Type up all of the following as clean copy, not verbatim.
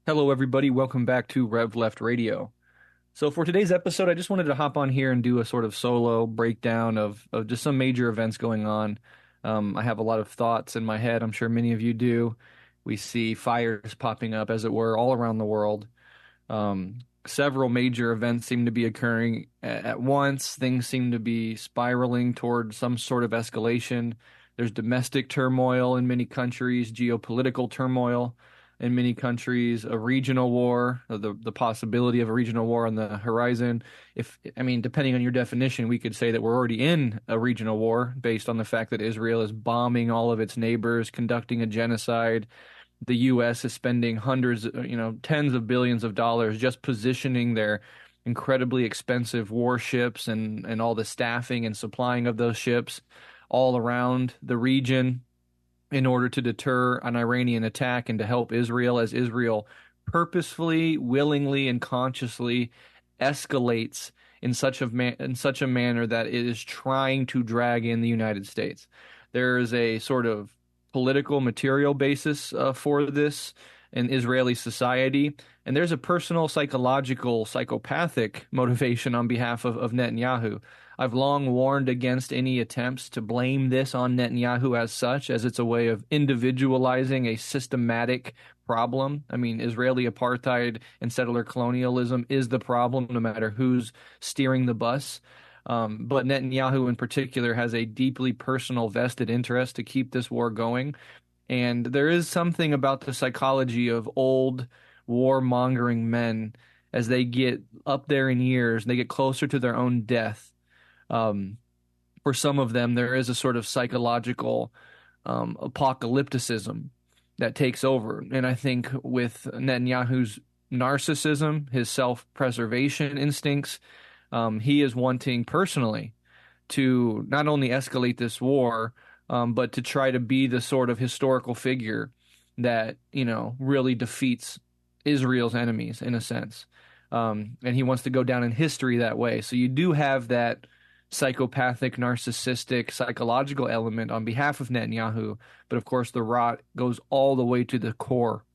Hello, everybody. Welcome back to Rev Left Radio. So, for today's episode, I just wanted to hop on here and do a sort of solo breakdown of just some major events going on. I have a lot of thoughts in my head. I'm sure many of you do. We see fires popping up, as it were, all around the world. Several major events seem to be occurring at once. Things seem to be spiraling toward some sort of escalation. There's domestic turmoil in many countries, geopolitical turmoil in many countries, a regional war, the possibility of a regional war on the horizon. Depending on your definition, we could say that we're already in a regional war based on the fact that Israel is bombing all of its neighbors, conducting a genocide. The U.S. is spending hundreds, tens of billions of dollars just positioning their incredibly expensive warships and all the staffing and supplying of those ships all around the region in order to deter an Iranian attack and to help Israel as Israel purposefully, willingly, and consciously escalates in such a manner that it is trying to drag in the United States. There is a sort of political material basis for this in Israeli society, and there's a personal, psychological, psychopathic motivation on behalf of Netanyahu. I've long warned against any attempts to blame this on Netanyahu as such, as it's a way of individualizing a systematic problem. I mean, Israeli apartheid and settler colonialism is the problem, no matter who's steering the bus. But Netanyahu in particular has a deeply personal vested interest to keep this war going. And there is something about the psychology of old warmongering men as they get up there in years and they get closer to their own death. Um, for some of them, there is a sort of psychological apocalypticism that takes over. And I think with Netanyahu's narcissism, his self-preservation instincts, he is wanting personally to not only escalate this war, but to try to be the sort of historical figure that, really defeats Israel's enemies in a sense. And he wants to go down in history that way. So you do have that psychopathic, narcissistic, psychological element on behalf of Netanyahu. But of course, the rot goes all the way to the core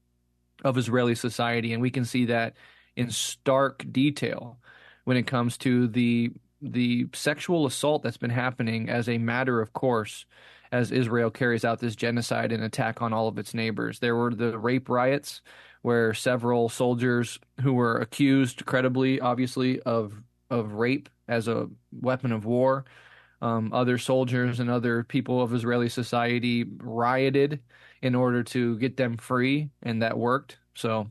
of Israeli society. And we can see that in stark detail when it comes to the sexual assault that's been happening as a matter of course as Israel carries out this genocide and attack on all of its neighbors. There were the rape riots where several soldiers who were accused credibly, obviously, of rape as a weapon of war. Other soldiers and other people of Israeli society rioted in order to get them free, and that worked. So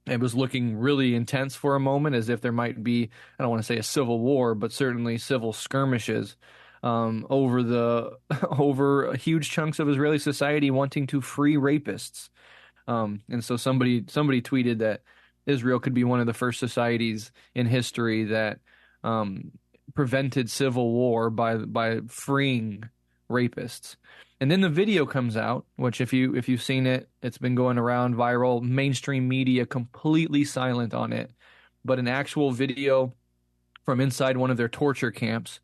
it was looking really intense for a moment, as if there might be, I don't want to say a civil war, but certainly civil skirmishes over the over huge chunks of Israeli society wanting to free rapists. And so somebody tweeted that Israel could be one of the first societies in history that prevented civil war by freeing rapists. And then the video comes out, which if you've seen it, it's been going around viral, mainstream media completely silent on it. But an actual video from inside one of their torture camps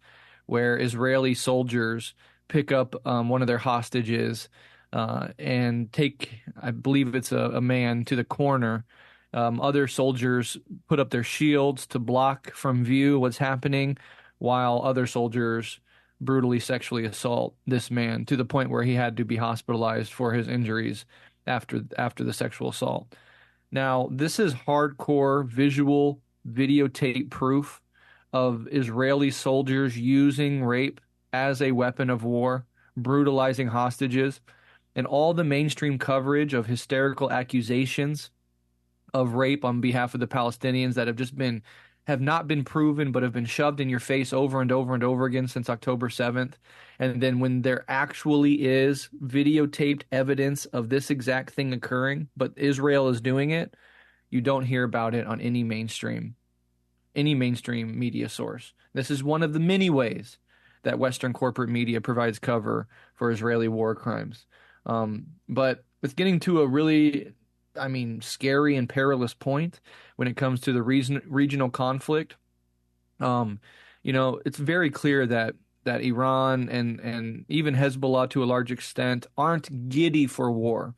where Israeli soldiers pick up one of their hostages and take, I believe it's a man, to the corner. Other soldiers put up their shields to block from view what's happening, while other soldiers brutally sexually assault this man to the point where he had to be hospitalized for his injuries after the sexual assault. Now, this is hardcore visual videotape proof of Israeli soldiers using rape as a weapon of war, brutalizing hostages, and all the mainstream coverage of hysterical accusations of rape on behalf of the Palestinians that have not been proven but have been shoved in your face over and over and over again since October 7th. And then when there actually is videotaped evidence of this exact thing occurring, but Israel is doing it, you don't hear about it on any mainstream media source. This is one of the many ways that Western corporate media provides cover for Israeli war crimes. But it's getting to a really, scary and perilous point when it comes to the regional conflict. It's very clear that Iran and even Hezbollah to a large extent aren't giddy for war.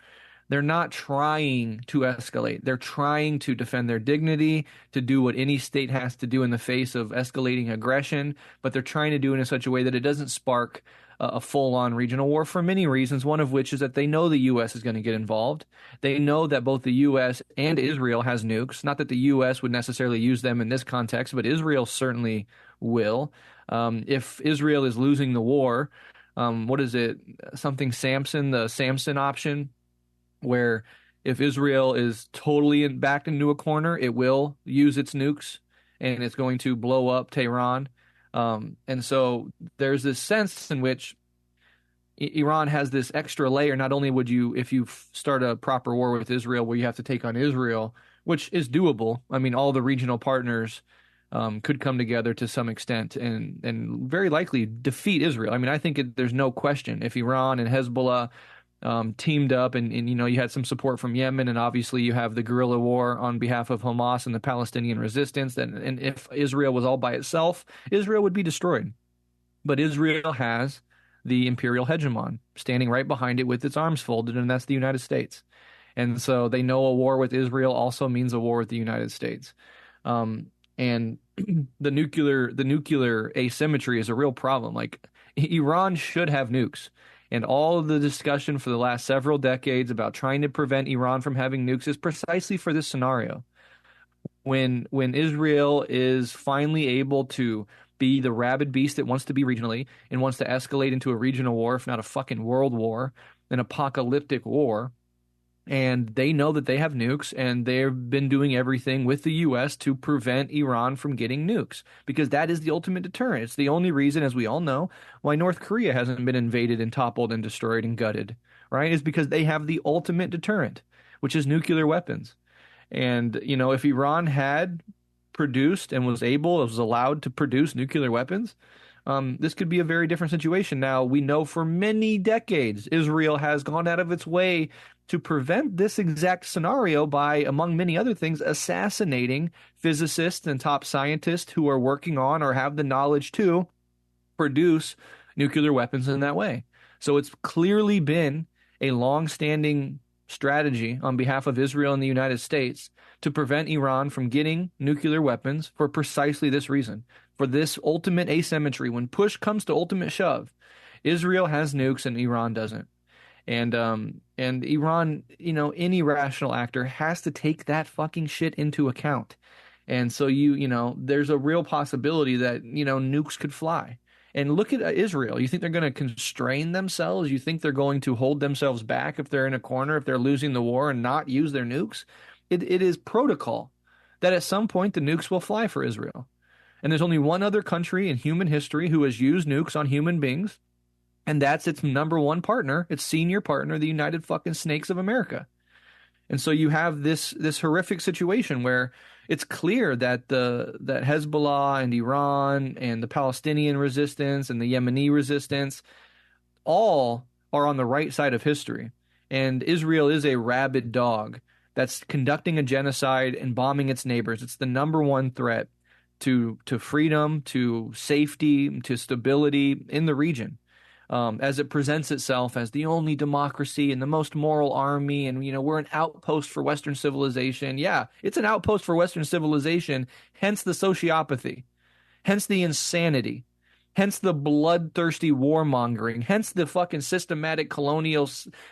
They're not trying to escalate. They're trying to defend their dignity, to do what any state has to do in the face of escalating aggression, but they're trying to do it in such a way that it doesn't spark a full-on regional war for many reasons, one of which is that they know the U.S. is going to get involved. They know that both the U.S. and Israel has nukes. Not that the U.S. would necessarily use them in this context, but Israel certainly will. If Israel is losing the war, what is it? Something Samson, the Samson option, where if Israel is totally backed into a corner, it will use its nukes and it's going to blow up Tehran. And so there's this sense in which Iran has this extra layer. Not only would you, if you start a proper war with Israel where you have to take on Israel, which is doable. I mean, all the regional partners could come together to some extent and very likely defeat Israel. I mean, I think there's no question if Iran and Hezbollah teamed up and you had some support from Yemen, and obviously you have the guerrilla war on behalf of Hamas and the Palestinian resistance, and if Israel was all by itself, Israel would be destroyed. But Israel has the imperial hegemon standing right behind it with its arms folded, and that's the United States. And so they know a war with Israel also means a war with the United States. And the nuclear asymmetry is a real problem. Like, Iran should have nukes. And all of the discussion for the last several decades about trying to prevent Iran from having nukes is precisely for this scenario. When Israel is finally able to be the rabid beast it wants to be regionally and wants to escalate into a regional war, if not a fucking world war, an apocalyptic war, and they know that they have nukes, and they've been doing everything with the U.S. to prevent Iran from getting nukes, because that is the ultimate deterrent. It's the only reason, as we all know, why North Korea hasn't been invaded and toppled and destroyed and gutted, right? Is because they have the ultimate deterrent, which is nuclear weapons. And, if Iran had produced and was allowed to produce nuclear weapons, this could be a very different situation. Now, we know for many decades, Israel has gone out of its way to prevent this exact scenario by, among many other things, assassinating physicists and top scientists who are working on or have the knowledge to produce nuclear weapons in that way. So it's clearly been a long-standing strategy on behalf of Israel and the United States to prevent Iran from getting nuclear weapons for precisely this reason, for this ultimate asymmetry. When push comes to ultimate shove, Israel has nukes and Iran doesn't. And Iran, any rational actor has to take that fucking shit into account. And so there's a real possibility that, nukes could fly. And look at Israel. You think they're going to constrain themselves? You think they're going to hold themselves back if they're in a corner, if they're losing the war, and not use their nukes? It is protocol that at some point the nukes will fly for Israel. And there's only one other country in human history who has used nukes on human beings, and that's its number one partner, its senior partner, the United fucking Snakes of America. And so you have this horrific situation where it's clear that that Hezbollah and Iran and the Palestinian resistance and the Yemeni resistance all are on the right side of history. And Israel is a rabid dog that's conducting a genocide and bombing its neighbors. It's the number one threat to freedom, to safety, to stability in the region. As it presents itself as the only democracy and the most moral army, and we're an outpost for Western civilization. Yeah, it's an outpost for Western civilization, hence the sociopathy, hence the insanity, hence the bloodthirsty warmongering, hence the fucking systematic colonial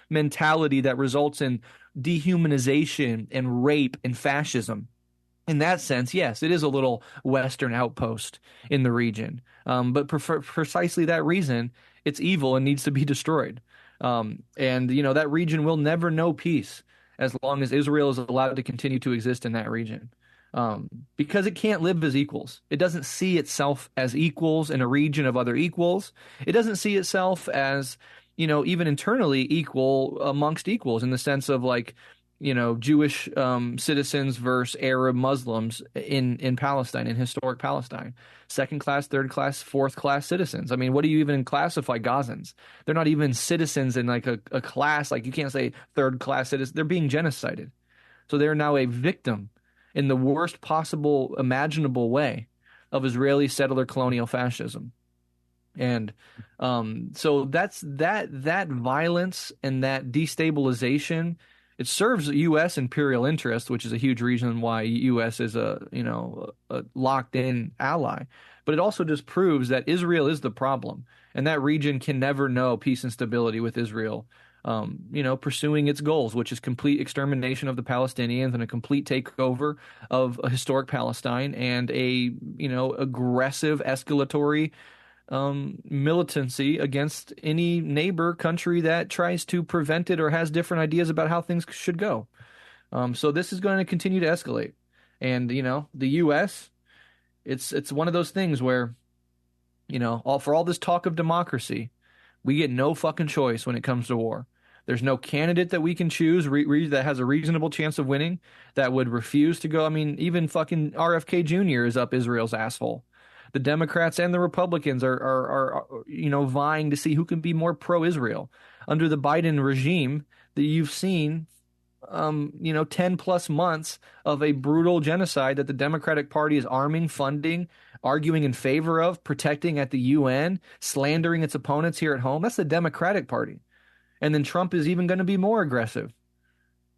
mentality that results in dehumanization and rape and fascism. In that sense, yes, it is a little Western outpost in the region. But for precisely that reason, it's evil and needs to be destroyed. And that region will never know peace as long as Israel is allowed to continue to exist in that region. Because it can't live as equals. It doesn't see itself as equals in a region of other equals. It doesn't see itself as, even internally equal amongst equals, in the sense of Jewish citizens versus Arab Muslims in Palestine, in historic Palestine. Second class, third class, fourth class citizens. I mean, what do you even classify Gazans? They're not even citizens in a class. You can't say third class citizens. They're being genocided. So they're now a victim in the worst possible imaginable way of Israeli settler colonial fascism. And so that's that violence and that destabilization It serves U.S. imperial interest, which is a huge reason why U.S. is a locked in ally. But it also just proves that Israel is the problem, and that region can never know peace and stability with Israel, pursuing its goals, which is complete extermination of the Palestinians and a complete takeover of a historic Palestine and aggressive escalatory militancy against any neighbor country that tries to prevent it or has different ideas about how things should go. So this is going to continue to escalate. And, the U.S., it's one of those things where, for all this talk of democracy, we get no fucking choice when it comes to war. There's no candidate that we can choose that has a reasonable chance of winning that would refuse to go. I mean, even fucking RFK Jr. is up Israel's asshole. The Democrats and the Republicans are vying to see who can be more pro-Israel. Under the Biden regime, that you've seen 10 plus months of a brutal genocide that the Democratic Party is arming, funding, arguing in favor of, protecting at the UN, slandering its opponents here at home. That's the Democratic Party. And then Trump is even going to be more aggressive,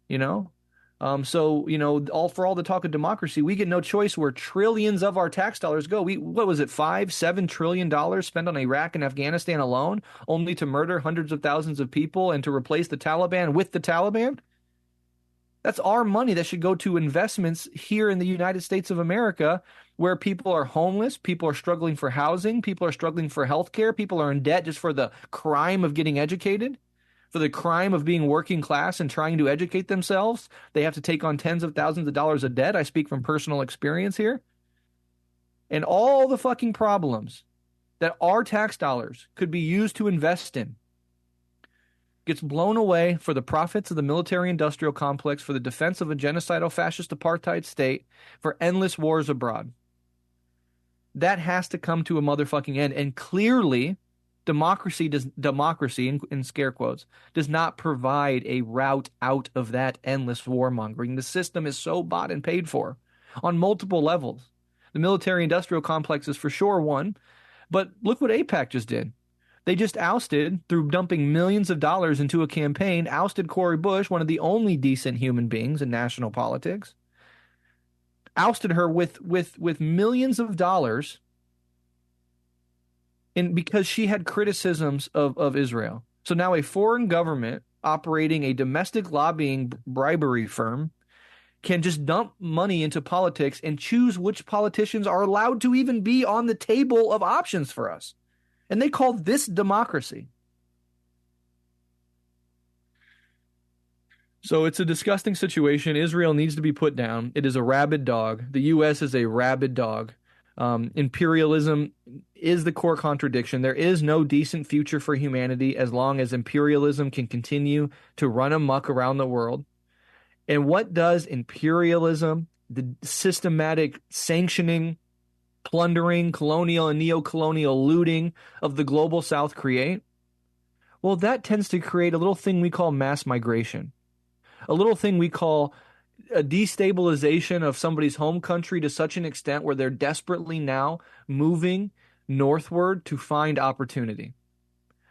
you know? All the talk of democracy, we get no choice where trillions of our tax dollars go. What was it, $7 trillion spent on Iraq and Afghanistan alone, only to murder hundreds of thousands of people and to replace the Taliban with the Taliban? That's our money that should go to investments here in the United States of America, where people are homeless, people are struggling for housing, people are struggling for health care, people are in debt just for the crime of getting educated, for the crime of being working class and trying to educate themselves. They have to take on tens of thousands of dollars of debt. I speak from personal experience here. And all the fucking problems that our tax dollars could be used to invest in gets blown away for the profits of the military-industrial complex, for the defense of a genocidal fascist apartheid state, for endless wars abroad. That has to come to a motherfucking end. And clearly, democracy in scare quotes does not provide a route out of that endless warmongering. The system is so bought and paid for on multiple levels. The military-industrial complex is for sure one, but look what AIPAC just did. They just ousted, through dumping millions of dollars into a campaign, ousted Cori Bush, one of the only decent human beings in national politics, ousted her with millions of dollars because she had criticisms of Israel. So now a foreign government operating a domestic lobbying bribery firm can just dump money into politics and choose which politicians are allowed to even be on the table of options for us. And they call this democracy. So it's a disgusting situation. Israel needs to be put down. It is a rabid dog. The U.S. is a rabid dog. Imperialism is the core contradiction. There is no decent future for humanity as long as imperialism can continue to run amok around the world. And what does imperialism, the systematic sanctioning, plundering, colonial and neo-colonial looting of the global South create? Well, that tends to create a little thing we call mass migration, a little thing we call a destabilization of somebody's home country to such an extent where they're desperately now moving northward to find opportunity.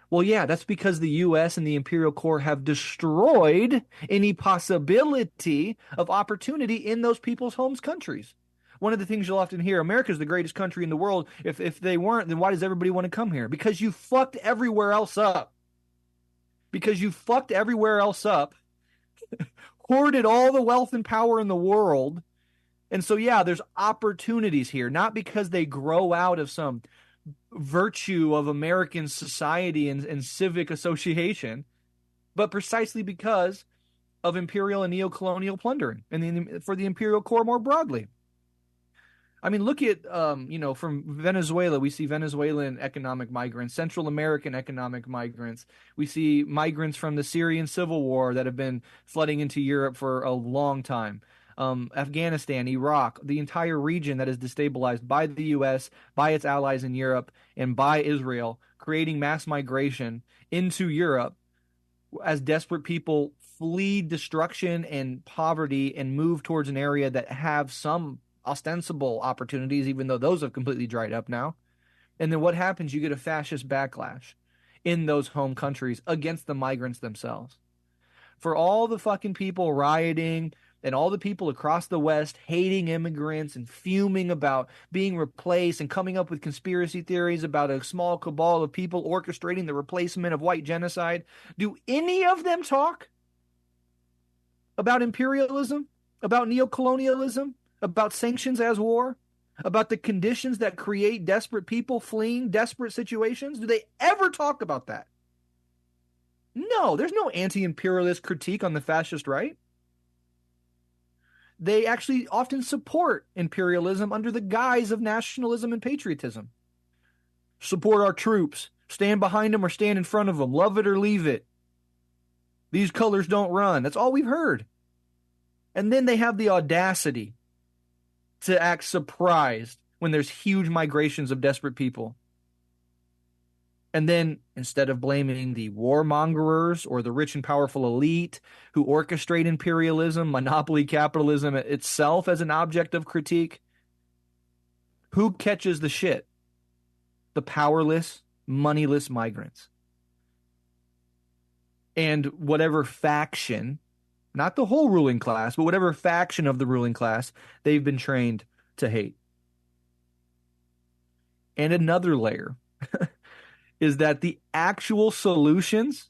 Well, yeah, that's because the U.S. and the imperial core have destroyed any possibility of opportunity in those people's homes countries. One of the things you'll often hear, America's the greatest country in the world. If they weren't, then why does everybody want to come here? Because you fucked everywhere else up. Because you fucked everywhere else up, hoarded all the wealth and power in the world. And so, yeah, there's opportunities here, not because they grow out of some virtue of American society and civic association, but precisely because of imperial and neo-colonial plundering and for the imperial core more broadly. I mean, look at, from Venezuela, we see Venezuelan economic migrants, Central American economic migrants. We see migrants from the Syrian civil war that have been flooding into Europe for a long time. Afghanistan, Iraq, the entire region that is destabilized by the U.S., by its allies in Europe, and by Israel, creating mass migration into Europe as desperate people flee destruction and poverty and move towards an area that have some ostensible opportunities, even though those have completely dried up now. And then what happens? You get a fascist backlash in those home countries against the migrants themselves. for all the fucking people rioting and all the people across the West hating immigrants and fuming about being replaced and coming up with conspiracy theories about a small cabal of people orchestrating the replacement of white genocide, do any of them talk about imperialism, about neocolonialism, about sanctions as war, about the conditions that create desperate people fleeing desperate situations? Do they ever talk about that? No, there's no anti-imperialist critique on the fascist right. They actually often support imperialism under the guise of nationalism and patriotism. Support our troops. Stand behind them or stand in front of them. Love it or leave it. These colors don't run. That's all we've heard. And then they have the audacity to act surprised when there's huge migrations of desperate people. And then instead of blaming the warmongers or the rich and powerful elite who orchestrate imperialism, monopoly capitalism itself as an object of critique, who catches the shit? The powerless, moneyless migrants. And whatever faction, not the whole ruling class, but whatever faction of the ruling class they've been trained to hate. And another layer is that the actual solutions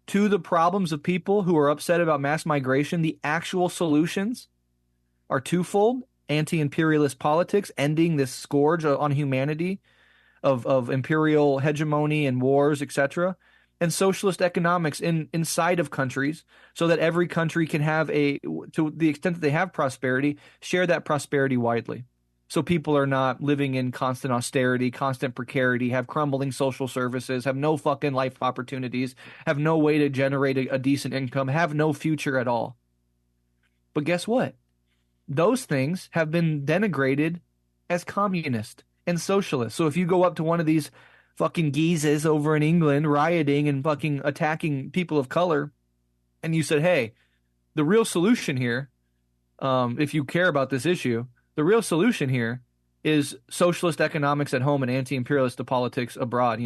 to the problems of people who are upset about mass migration, the actual solutions are twofold: anti-imperialist politics, ending this scourge on humanity of imperial hegemony and wars, etc., and socialist economics inside of countries, so that every country can have to the extent that they have prosperity, share that prosperity widely. So people are not living in constant austerity, constant precarity, have crumbling social services, have no fucking life opportunities, have no way to generate a decent income, have no future at all. But guess what? Those things have been denigrated as communist and socialist. So if you go up to one of these fucking geezes over in England rioting and fucking attacking people of color, and you said, hey, the real solution here, if you care about this issue, the real solution here is socialist economics at home and anti-imperialist politics abroad,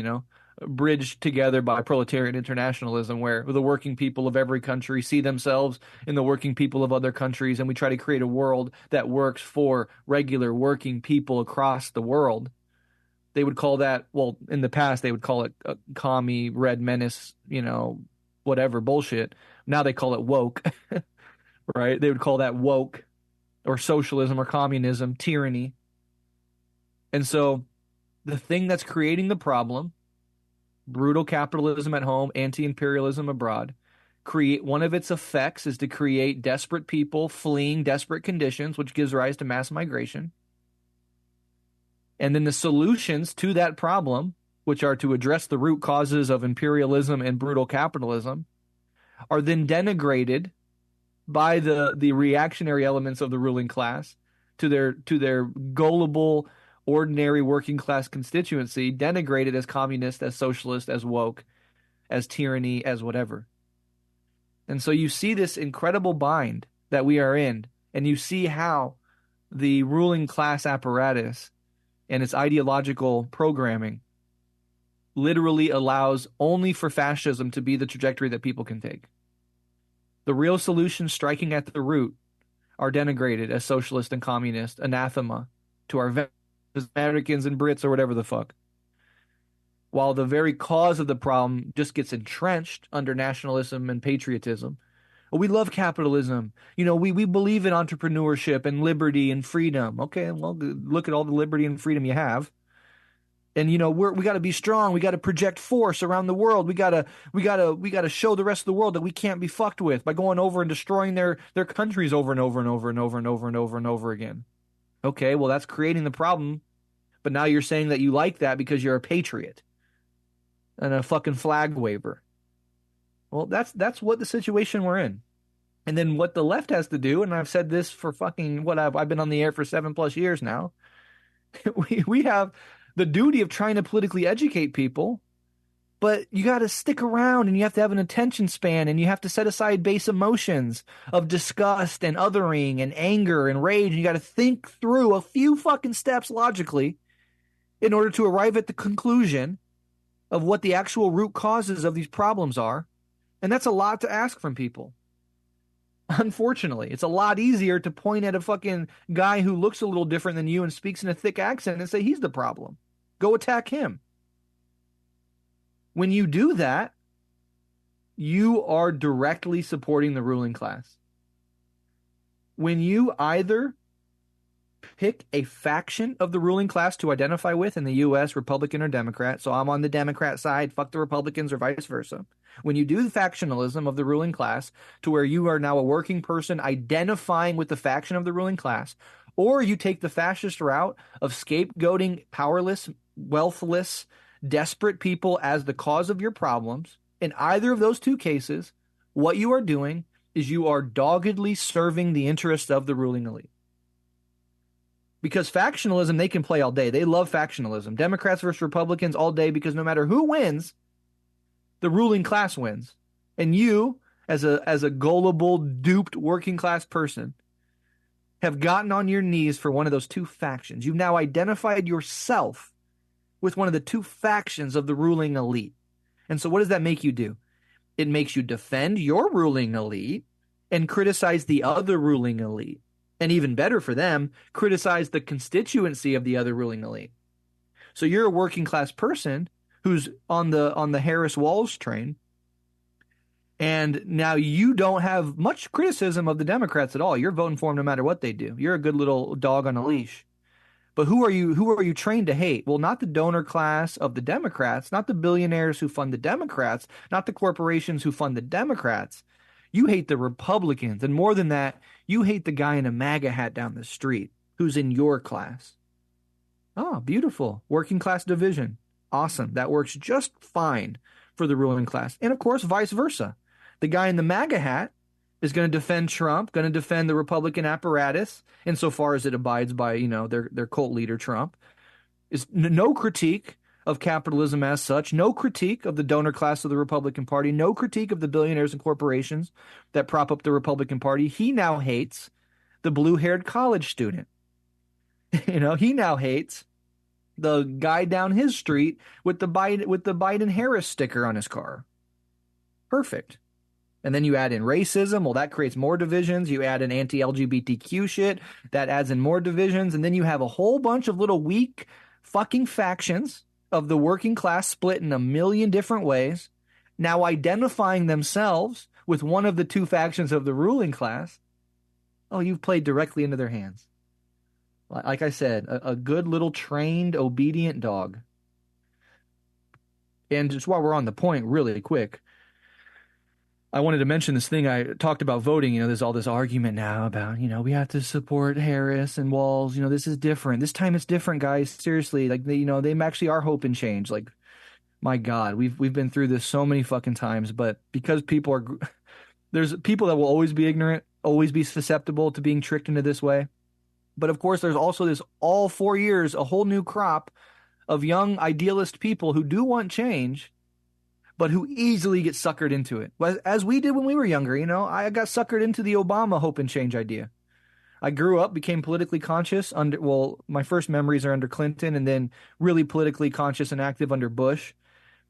bridged together by proletarian internationalism, where the working people of every country see themselves in the working people of other countries, and we try to create a world that works for regular working people across the world. They would call that, well, in the past, they would call it a commie, red menace, whatever bullshit. Now they call it woke, right? They would call that woke, or socialism or communism, tyranny. And so the thing that's creating the problem, brutal capitalism at home, anti-imperialism abroad, one of its effects is to create desperate people fleeing desperate conditions, which gives rise to mass migration. And then the solutions to that problem, which are to address the root causes of imperialism and brutal capitalism, are then denigrated by the reactionary elements of the ruling class to their gullible, ordinary working class constituency, denigrated as communist, as socialist, as woke, as tyranny, as whatever. And so you see this incredible bind that we are in, and you see how the ruling class apparatus and its ideological programming literally allows only for fascism to be the trajectory that people can take. The real solutions striking at the root are denigrated as socialist and communist, anathema to our Americans and Brits or whatever the fuck. While the very cause of the problem just gets entrenched under nationalism and patriotism. We love capitalism. We believe in entrepreneurship and liberty and freedom. Okay, well, look at all the liberty and freedom you have. And we got to be strong. We got to project force around the world. We got to show the rest of the world that we can't be fucked with by going over and destroying their countries over and over and over and over and over and over and over again. Okay, well, that's creating the problem. But now you're saying that you like that because you're a patriot and a fucking flag waver. Well, that's what the situation we're in. And then what the left has to do, and I've said this for fucking I've been on the air for 7+ years now. we have the duty of trying to politically educate people, but you got to stick around and you have to have an attention span and you have to set aside base emotions of disgust and othering and anger and rage. And you got to think through a few fucking steps logically in order to arrive at the conclusion of what the actual root causes of these problems are. And that's a lot to ask from people. Unfortunately, it's a lot easier to point at a fucking guy who looks a little different than you and speaks in a thick accent and say he's the problem. Go attack him. When you do that, you are directly supporting the ruling class. When you either pick a faction of the ruling class to identify with in the US, Republican or Democrat, so I'm on the Democrat side, fuck the Republicans, or vice versa. When you do the factionalism of the ruling class to where you are now a working person identifying with the faction of the ruling class, or you take the fascist route of scapegoating powerless, wealthless, desperate people as the cause of your problems, in either of those two cases, what you are doing is you are doggedly serving the interests of the ruling elite. Because factionalism, they can play all day. They love factionalism. Democrats versus Republicans all day, because no matter who wins, the ruling class wins. And you, as a gullible, duped working class person, have gotten on your knees for one of those two factions. You've now identified yourself with one of the two factions of the ruling elite. And so what does that make you do? It makes you defend your ruling elite and criticize the other ruling elite. And even better for them, criticize the constituency of the other ruling elite. So you're a working class person who's on the Harris Walls train, and now you don't have much criticism of the Democrats at all. You're voting for them no matter what they do. You're a good little dog on a leash. But who are you trained to hate? Well, not the donor class of the Democrats, not the billionaires who fund the Democrats, not the corporations who fund the Democrats. You hate the Republicans, and more than that, you hate the guy in a MAGA hat down the street who's in your class. Oh, beautiful. Working class division. Awesome. That works just fine for the ruling class. And of course, vice versa. The guy in the MAGA hat is going to defend Trump, going to defend the Republican apparatus, insofar as it abides by, their cult leader, Trump. Is no critique of capitalism as such, no critique of the donor class of the Republican Party, no critique of the billionaires and corporations that prop up the Republican Party. He now hates the blue-haired college student. He now hates the guy down his street with the Biden Harris sticker on his car. Perfect. And then you add in racism. Well, that creates more divisions. You add in anti-LGBTQ shit. That adds in more divisions. And then you have a whole bunch of little weak fucking factions of the working class split in a million different ways, now identifying themselves with one of the two factions of the ruling class. Oh, you've played directly into their hands. Like I said, a good little trained, obedient dog. And just while we're on the point, really quick, I wanted to mention this thing I talked about voting. There's all this argument now about, we have to support Harris and Walls. This is different. This time it's different, guys. Seriously, like they actually are hope and change. Like, my God, we've been through this so many fucking times. But because there's people that will always be ignorant, always be susceptible to being tricked into this way. But of course, there's also this all 4 years, a whole new crop of young idealist people who do want change, but who easily get suckered into it. As we did when we were younger, I got suckered into the Obama hope and change idea. I grew up, became politically conscious my first memories are under Clinton, and then really politically conscious and active under Bush.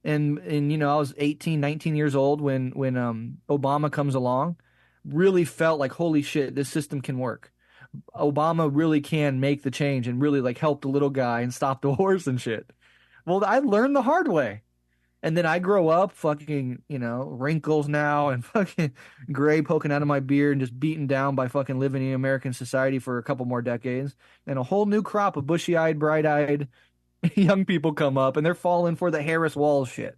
And I was 18, 19 years old when Obama comes along. Really felt like, holy shit, this system can work. Obama really can make the change and really like help the little guy and stop the wars and shit. Well, I learned the hard way. And then I grow up fucking, wrinkles now and fucking gray poking out of my beard and just beaten down by fucking living in American society for a couple more decades. And a whole new crop of bushy-eyed, bright-eyed young people come up, and they're falling for the Harris Walls shit.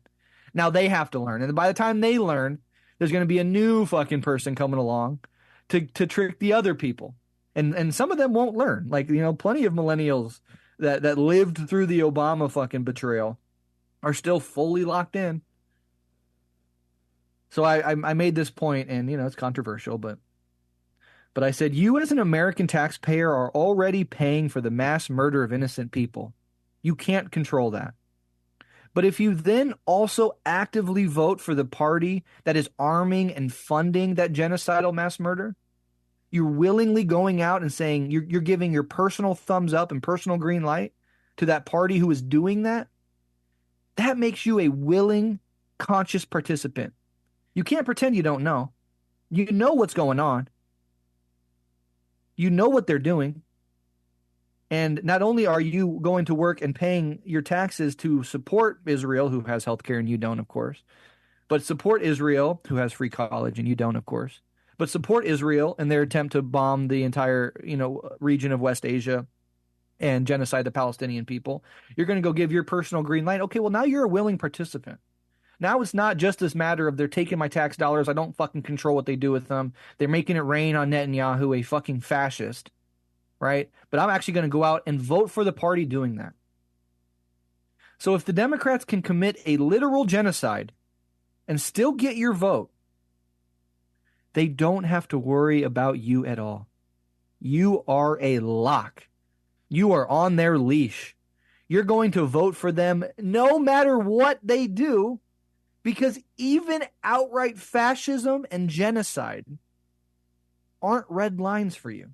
Now they have to learn. And by the time they learn, there's going to be a new fucking person coming along to trick the other people. And some of them won't learn. Like, plenty of millennials that lived through the Obama fucking betrayal are still fully locked in. So I made this point, and it's controversial, but I said, you as an American taxpayer are already paying for the mass murder of innocent people. You can't control that. But if you then also actively vote for the party that is arming and funding that genocidal mass murder, you're willingly going out and saying you're giving your personal thumbs up and personal green light to that party who is doing that. That makes you a willing, conscious participant. You can't pretend you don't know. You know what's going on. You know what they're doing. And not only are you going to work and paying your taxes to support Israel, who has healthcare and you don't, of course, but support Israel, who has free college and you don't, of course, but support Israel in their attempt to bomb the entire, region of West Asia and genocide the Palestinian people. You're going to go give your personal green light. Okay, well, now you're a willing participant. Now it's not just this matter of they're taking my tax dollars. I don't fucking control what they do with them. They're making it rain on Netanyahu, a fucking fascist, right? But I'm actually going to go out and vote for the party doing that. So if the Democrats can commit a literal genocide and still get your vote, they don't have to worry about you at all. You are a lock. You are on their leash. You're going to vote for them no matter what they do, because even outright fascism and genocide aren't red lines for you.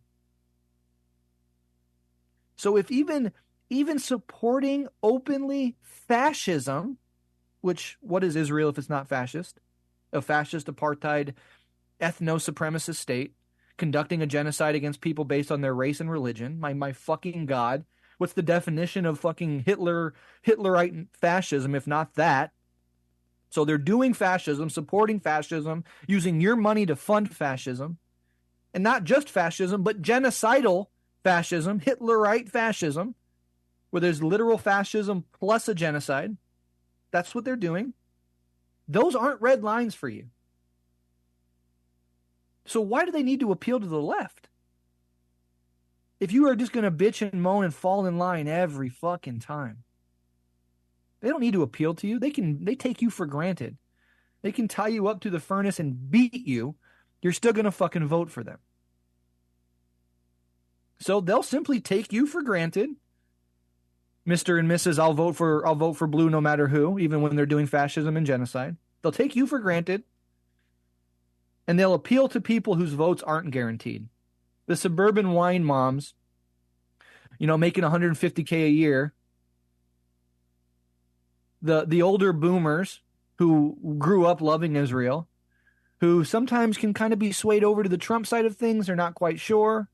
So if even supporting openly fascism, which what is Israel if it's not fascist? A fascist apartheid ethno-supremacist state conducting a genocide against people based on their race and religion. My fucking God. What's the definition of fucking Hitlerite fascism if not that? So they're doing fascism, supporting fascism, using your money to fund fascism. And not just fascism, but genocidal fascism, Hitlerite fascism, where there's literal fascism plus a genocide. That's what they're doing. Those aren't red lines for you. So why do they need to appeal to the left? If you are just going to bitch and moan and fall in line every fucking time, they don't need to appeal to you. They take you for granted. They can tie you up to the furnace and beat you. You're still going to fucking vote for them. So they'll simply take you for granted. Mr. and Mrs. I'll vote for blue no matter who, even when they're doing fascism and genocide. They'll take you for granted. And they'll appeal to people whose votes aren't guaranteed. The suburban wine moms, making $150K a year. The older boomers who grew up loving Israel, who sometimes can kind of be swayed over to the Trump side of things. They're not quite sure.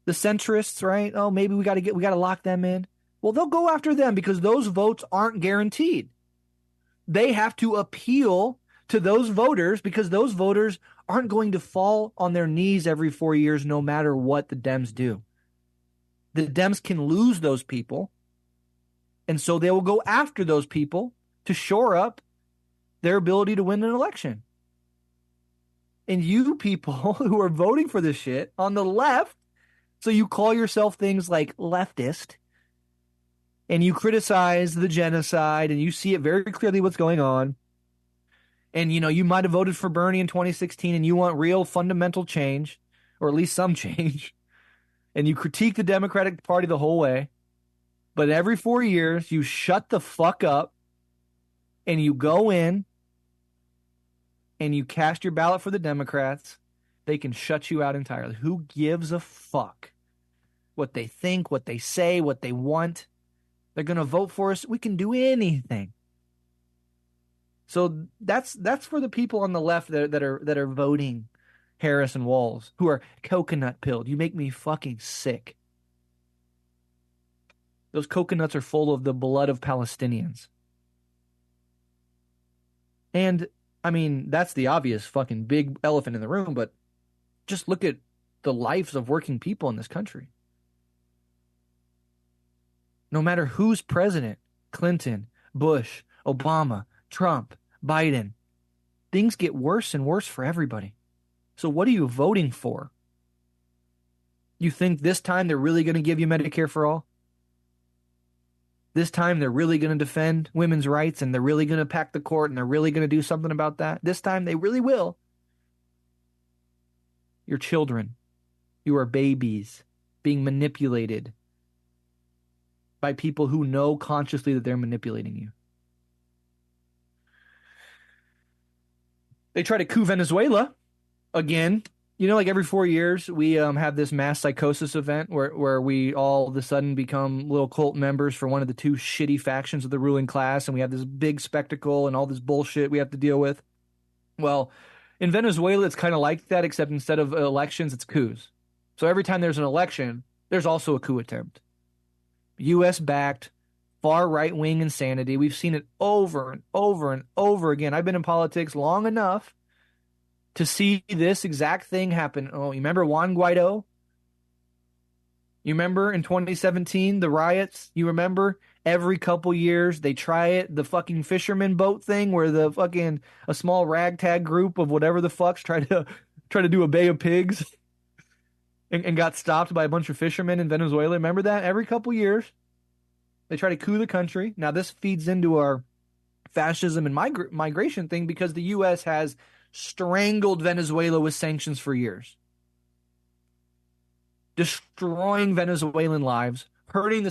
The centrists, right? Oh, maybe we got to lock them in. Well, they'll go after them because those votes aren't guaranteed. They have to appeal to those voters because those voters aren't going to fall on their knees every 4 years no matter what the Dems do. The Dems can lose those people, and so they will go after those people to shore up their ability to win an election. And you people who are voting for this shit on the left, so you call yourself things like leftist, and you criticize the genocide, and you see it very clearly what's going on. And, you might have voted for Bernie in 2016 and you want real fundamental change, or at least some change. And you critique the Democratic Party the whole way. But every 4 years, you shut the fuck up and you go in and you cast your ballot for the Democrats. They can shut you out entirely. Who gives a fuck what they think, what they say, what they want? They're going to vote for us. We can do anything. So that's for the people on the left that are voting Harris and Walls, who are coconut pilled. You make me fucking sick. Those coconuts are full of the blood of Palestinians. And, I mean, that's the obvious fucking big elephant in the room, but just look at the lives of working people in this country. No matter who's president, Clinton, Bush, Obama, Trump, Biden, things get worse and worse for everybody. So what are you voting for? You think this time they're really going to give you Medicare for all? This time they're really going to defend women's rights and they're really going to pack the court and they're really going to do something about that? This time they really will. Your children, you are babies being manipulated by people who know consciously that they're manipulating you. They try to coup Venezuela again. Like every 4 years, we have this mass psychosis event where we all of a sudden become little cult members for one of the two shitty factions of the ruling class, and we have this big spectacle and all this bullshit we have to deal with. Well, in Venezuela, it's kind of like that, except instead of elections, it's coups. So every time there's an election, there's also a coup attempt. U.S. backed, far right wing insanity. We've seen it over and over and over again. I've been in politics long enough to see this exact thing happen. Oh, you remember Juan Guaido? You remember in 2017, the riots? You remember every couple years they try it, the fucking fisherman boat thing where the fucking a small ragtag group of whatever the fucks try to do a Bay of Pigs and got stopped by a bunch of fishermen in Venezuela. Remember that? Every couple years they try to coup the country. Now this feeds into our fascism and migration thing because the US has strangled Venezuela with sanctions for years, destroying Venezuelan lives, hurting the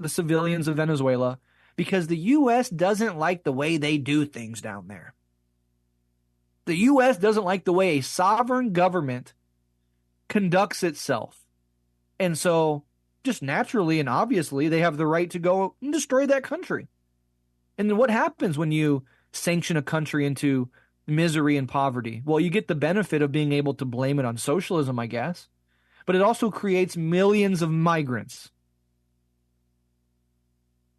civilians of Venezuela because the US doesn't like the way they do things down there. The US doesn't like the way a sovereign government conducts itself. And so just naturally and obviously they have the right to go and destroy that country. And then what happens when you sanction a country into misery and poverty? Well, you get the benefit of being able to blame it on socialism, I guess. But it also creates millions of migrants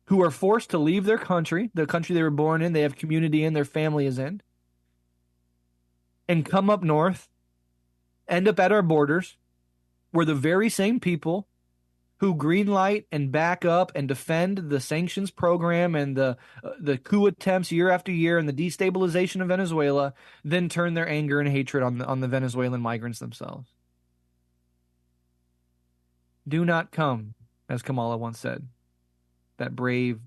who are forced to leave their country, the country they were born in, they have community in, their family is in, and come up north, end up at our borders, where the very same people who greenlight and back up and defend the sanctions program and the coup attempts year after year and the destabilization of Venezuela, then turn their anger and hatred on the Venezuelan migrants themselves. Do not come, as Kamala once said, that brave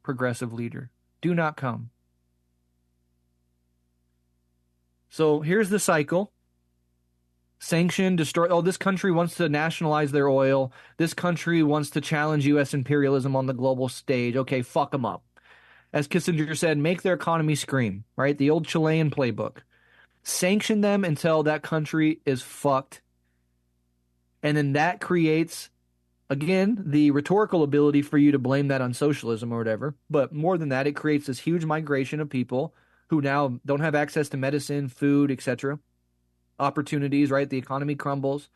progressive leader. Do not come. So here's the cycle. Sanction, destroy. Oh, this country wants to nationalize their oil. This country wants to challenge U.S. imperialism on the global stage. Okay, fuck them up. As Kissinger said, make their economy scream, right? The old Chilean playbook. Sanction them until that country is fucked. And then that creates, again, the rhetorical ability for you to blame that on socialism or whatever. But more than that, it creates this huge migration of people who now don't have access to medicine, food, etc. Opportunities, right? The economy crumbles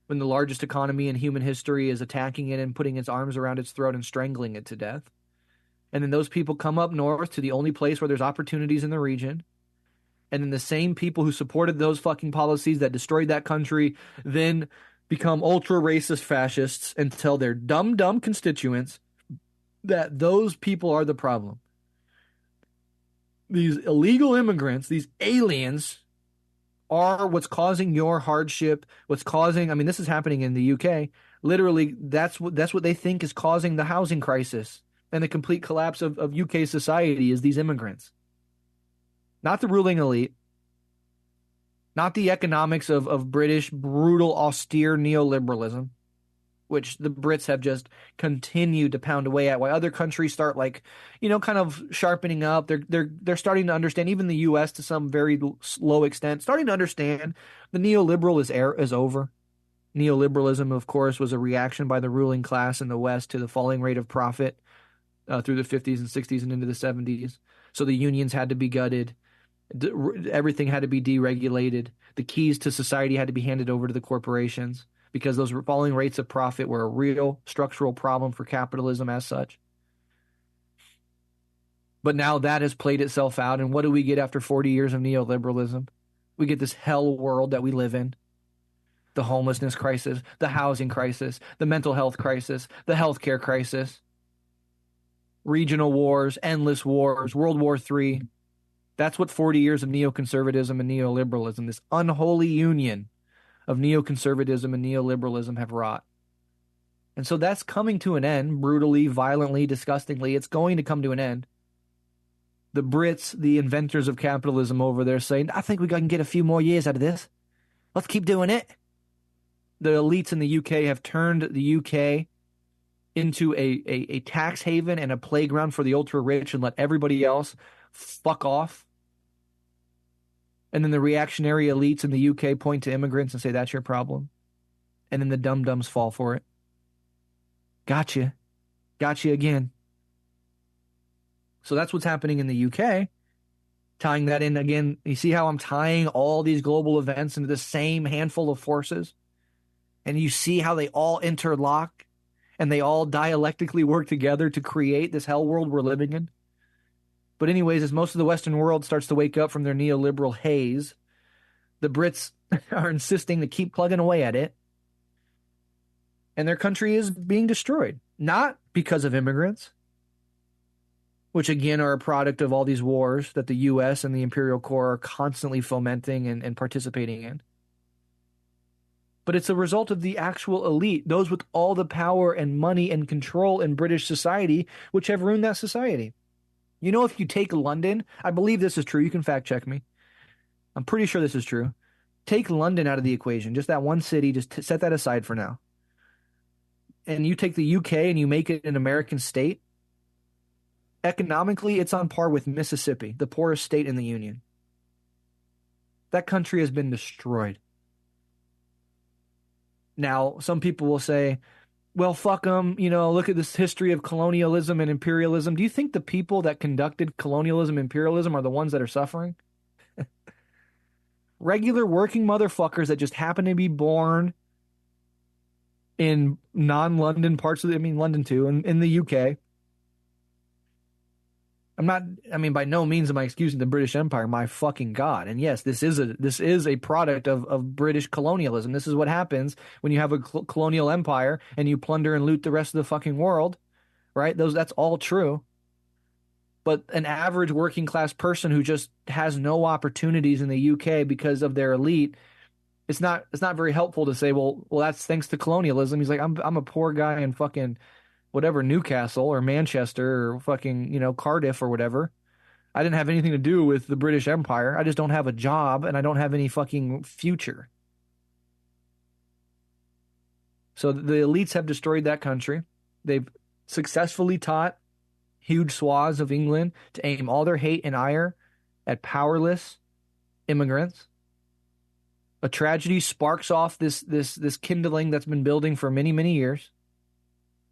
when the largest economy in human history is attacking it and putting its arms around its throat and strangling it to death. And then those people come up north to the only place where there's opportunities in the region. And then the same people who supported those fucking policies that destroyed that country then become ultra racist fascists and tell their dumb constituents that those people are the problem. These illegal immigrants, these aliens, are what's causing your hardship, what's causing, I mean, this is happening in the UK. Literally, that's what they think is causing the housing crisis and the complete collapse of UK society is these immigrants. Not the ruling elite, not the economics of British brutal, austere neoliberalism, which the Brits have just continued to pound away at, while other countries start kind of sharpening up. They're starting to understand, even the U.S. to some very low extent, starting to understand the neoliberal is over. Neoliberalism, of course, was a reaction by the ruling class in the West to the falling rate of profit through the 50s and 60s and into the 70s. So the unions had to be gutted. Everything had to be deregulated. The keys to society had to be handed over to the corporations because those falling rates of profit were a real structural problem for capitalism as such. But now that has played itself out, and what do we get after 40 years of neoliberalism? We get this hell world that we live in. The homelessness crisis, the housing crisis, the mental health crisis, the healthcare crisis, regional wars, endless wars, World War III. That's what 40 years of neoconservatism and neoliberalism, this unholy union of neoconservatism and neoliberalism, have wrought. And so that's coming to an end, brutally, violently, disgustingly. It's going to come to an end. The Brits, the inventors of capitalism over there, saying, I think we can get a few more years out of this. Let's keep doing it. The elites in the UK have turned the UK into a tax haven and a playground for the ultra-rich and let everybody else fuck off. And then the reactionary elites in the UK point to immigrants and say, that's your problem. And then the dum-dums fall for it. Gotcha. Gotcha again. So that's what's happening in the UK. Tying that in again, you see how I'm tying all these global events into the same handful of forces? And you see how they all interlock and they all dialectically work together to create this hell world we're living in? But anyways, as most of the Western world starts to wake up from their neoliberal haze, the Brits are insisting to keep plugging away at it, and their country is being destroyed. Not because of immigrants, which again are a product of all these wars that the US and the imperial core are constantly fomenting and participating in. But it's a result of the actual elite, those with all the power and money and control in British society, which have ruined that society. You know, if you take London, I believe this is true. You can fact check me. I'm pretty sure this is true. Take London out of the equation, just that one city, just set that aside for now. And you take the UK and you make it an American state. Economically, it's on par with Mississippi, the poorest state in the Union. That country has been destroyed. Now, some people will say, well, fuck them. You know, look at this history of colonialism and imperialism. Do you think the people that conducted colonialism and imperialism are the ones that are suffering? Regular working motherfuckers that just happen to be born in non-London parts of London too, in the UK. By no means am I excusing the British Empire, my fucking God. And yes, this is a product of British colonialism. This is what happens when you have a colonial empire and you plunder and loot the rest of the fucking world, right? That's all true. But an average working class person who just has no opportunities in the UK because of their elite, it's not very helpful to say, well, that's thanks to colonialism. He's like, I'm a poor guy in fucking whatever, Newcastle or Manchester or fucking, Cardiff or whatever. I didn't have anything to do with the British Empire. I just don't have a job and I don't have any fucking future. So the elites have destroyed that country. They've successfully taught huge swaths of England to aim all their hate and ire at powerless immigrants. A tragedy sparks off this kindling that's been building for many, many years.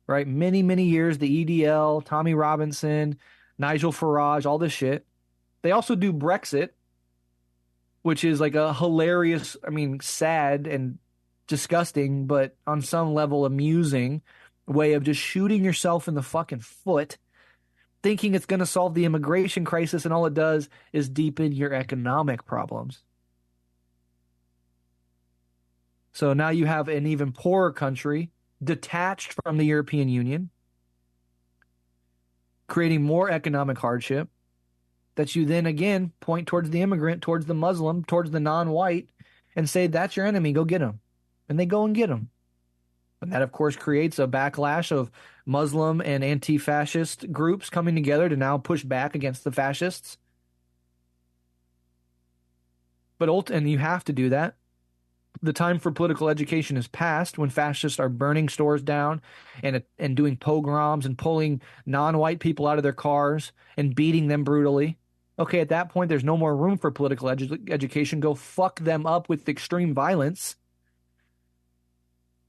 Right? Many, many years, the EDL, Tommy Robinson, Nigel Farage, all this shit. They also do Brexit, which is like a hilarious, sad and disgusting, but on some level amusing way of just shooting yourself in the fucking foot, thinking it's going to solve the immigration crisis, and all it does is deepen your economic problems. So now you have an even poorer country detached from the European Union, creating more economic hardship that you then again point towards the immigrant, towards the Muslim, towards the non-white, and say, that's your enemy, go get him. And they go and get him. And that, of course, creates a backlash of Muslim and anti-fascist groups coming together to now push back against the fascists. And you have to do that. The time for political education is past when fascists are burning stores down and doing pogroms and pulling non-white people out of their cars and beating them brutally. Okay, at that point, there's no more room for political education. Go fuck them up with extreme violence.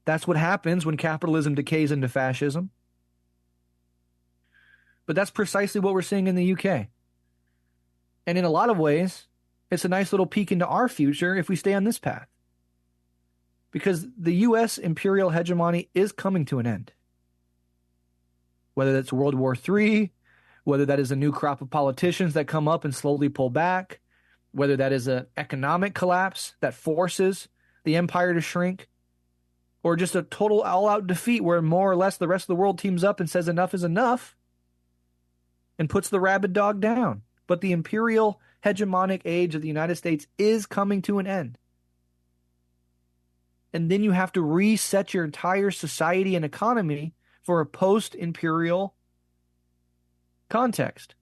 That's what happens when capitalism decays into fascism. But that's precisely what we're seeing in the UK. And in a lot of ways, it's a nice little peek into our future if we stay on this path. Because the U.S. imperial hegemony is coming to an end. Whether that's World War III, whether that is a new crop of politicians that come up and slowly pull back, whether that is an economic collapse that forces the empire to shrink, or just a total all-out defeat where more or less the rest of the world teams up and says enough is enough and puts the rabid dog down. But the imperial hegemonic age of the United States is coming to an end. And then you have to reset your entire society and economy for a post-imperial context.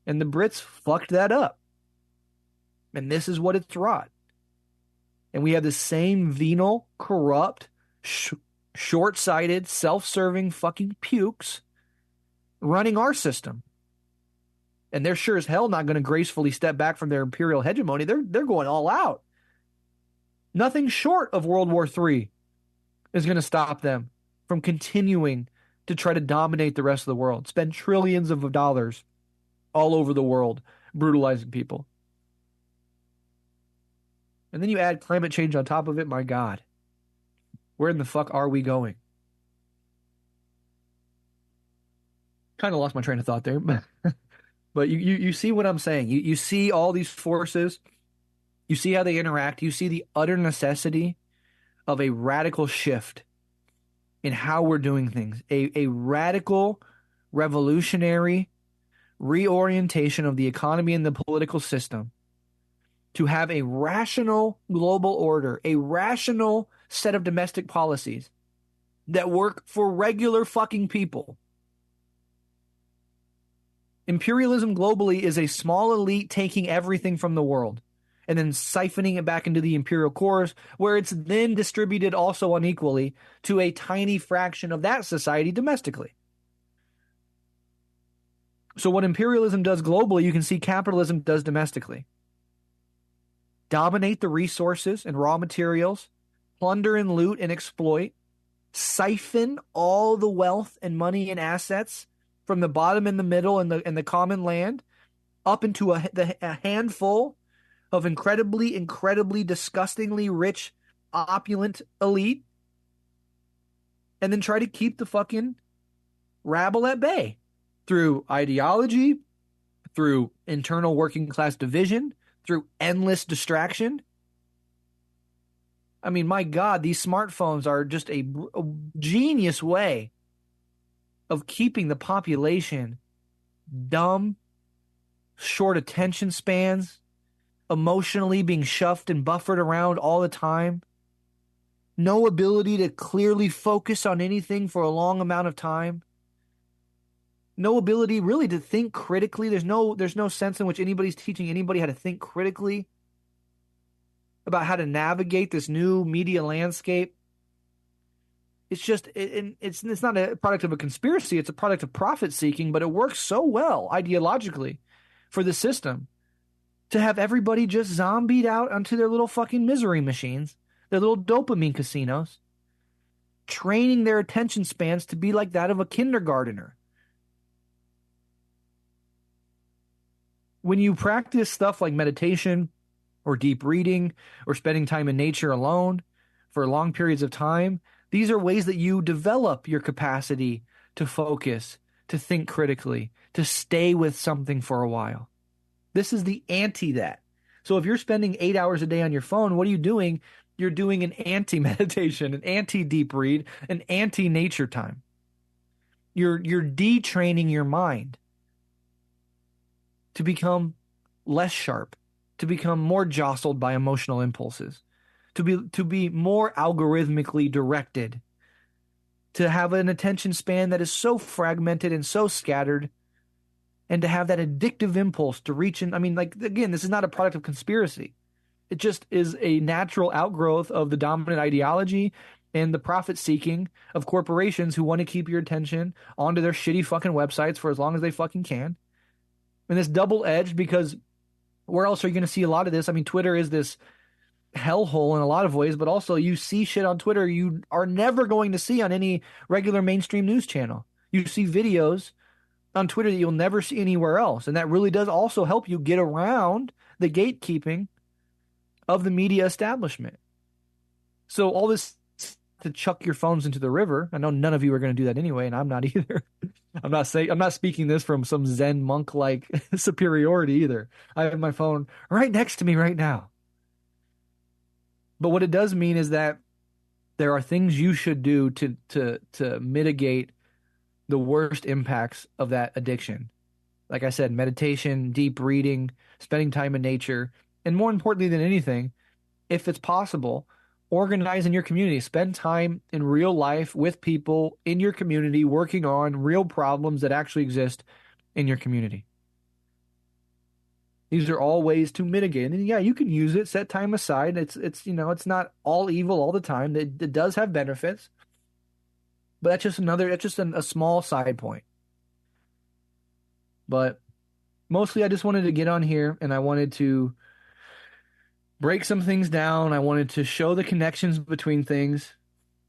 And the Brits fucked that up. And this is what it's wrought. And we have the same venal, corrupt, short-sighted, self-serving fucking pukes running our system. And they're sure as hell not going to gracefully step back from their imperial hegemony. They're going all out. Nothing short of World War III is going to stop them from continuing to try to dominate the rest of the world, spend trillions of dollars all over the world, brutalizing people. And then you add climate change on top of it. My God, where in the fuck are we going? Kind of lost my train of thought there, but you see what I'm saying. You see all these forces. You see how they interact. You see the utter necessity of a radical shift in how we're doing things. A radical, revolutionary reorientation of the economy and the political system to have a rational global order, a rational set of domestic policies that work for regular fucking people. Imperialism globally is a small elite taking everything from the world and then siphoning it back into the imperial cores, where it's then distributed also unequally to a tiny fraction of that society domestically. So what imperialism does globally, you can see capitalism does domestically. Dominate the resources and raw materials, plunder and loot and exploit, siphon all the wealth and money and assets from the bottom and the middle and the common land up into a handful of incredibly, disgustingly rich, opulent elite, and then try to keep the fucking rabble at bay through ideology, through internal working class division, through endless distraction. I mean, my God, these smartphones are just a genius way of keeping the population dumb, short attention spans, emotionally being shoved and buffered around all the time, no ability to clearly focus on anything for a long amount of time, no ability really to think critically. There's no sense in which anybody's teaching anybody how to think critically about how to navigate this new media landscape. It's just it's not a product of a conspiracy. It's a product of profit seeking, but it works so well ideologically for the system to have everybody just zombied out onto their little fucking misery machines, their little dopamine casinos, training their attention spans to be like that of a kindergartner. When you practice stuff like meditation or deep reading or spending time in nature alone for long periods of time, these are ways that you develop your capacity to focus, to think critically, to stay with something for a while. This is the anti that. So if you're spending 8 hours a day on your phone, what are you doing? You're doing an anti-meditation, an anti-deep read, an anti-nature time. You're detraining your mind to become less sharp, to become more jostled by emotional impulses, to be more algorithmically directed, to have an attention span that is so fragmented and so scattered, and to have that addictive impulse to reach in. I mean, like, again, this is not a product of conspiracy. It just is a natural outgrowth of the dominant ideology and the profit seeking of corporations who want to keep your attention onto their shitty fucking websites for as long as they fucking can. And it's double edged because where else are you going to see a lot of this? I mean, Twitter is this hellhole in a lot of ways, but also you see shit on Twitter you are never going to see on any regular mainstream news channel. You see videos on Twitter that you'll never see anywhere else. And that really does also help you get around the gatekeeping of the media establishment. So all this to chuck your phones into the river. I know none of you are going to do that anyway, and I'm not either. I'm not speaking this from some Zen monk like superiority either. I have my phone right next to me right now. But what it does mean is that there are things you should do to mitigate the worst impacts of that addiction. Like I said, meditation, deep reading, spending time in nature, and more importantly than anything, if it's possible, organize in your community. Spend time in real life with people in your community working on real problems that actually exist in your community. These are all ways to mitigate. And yeah, you can use it, set time aside. It's it's not all evil all the time. It does have benefits. But that's just a small side point. But mostly I just wanted to get on here and I wanted to break some things down. I wanted to show the connections between things.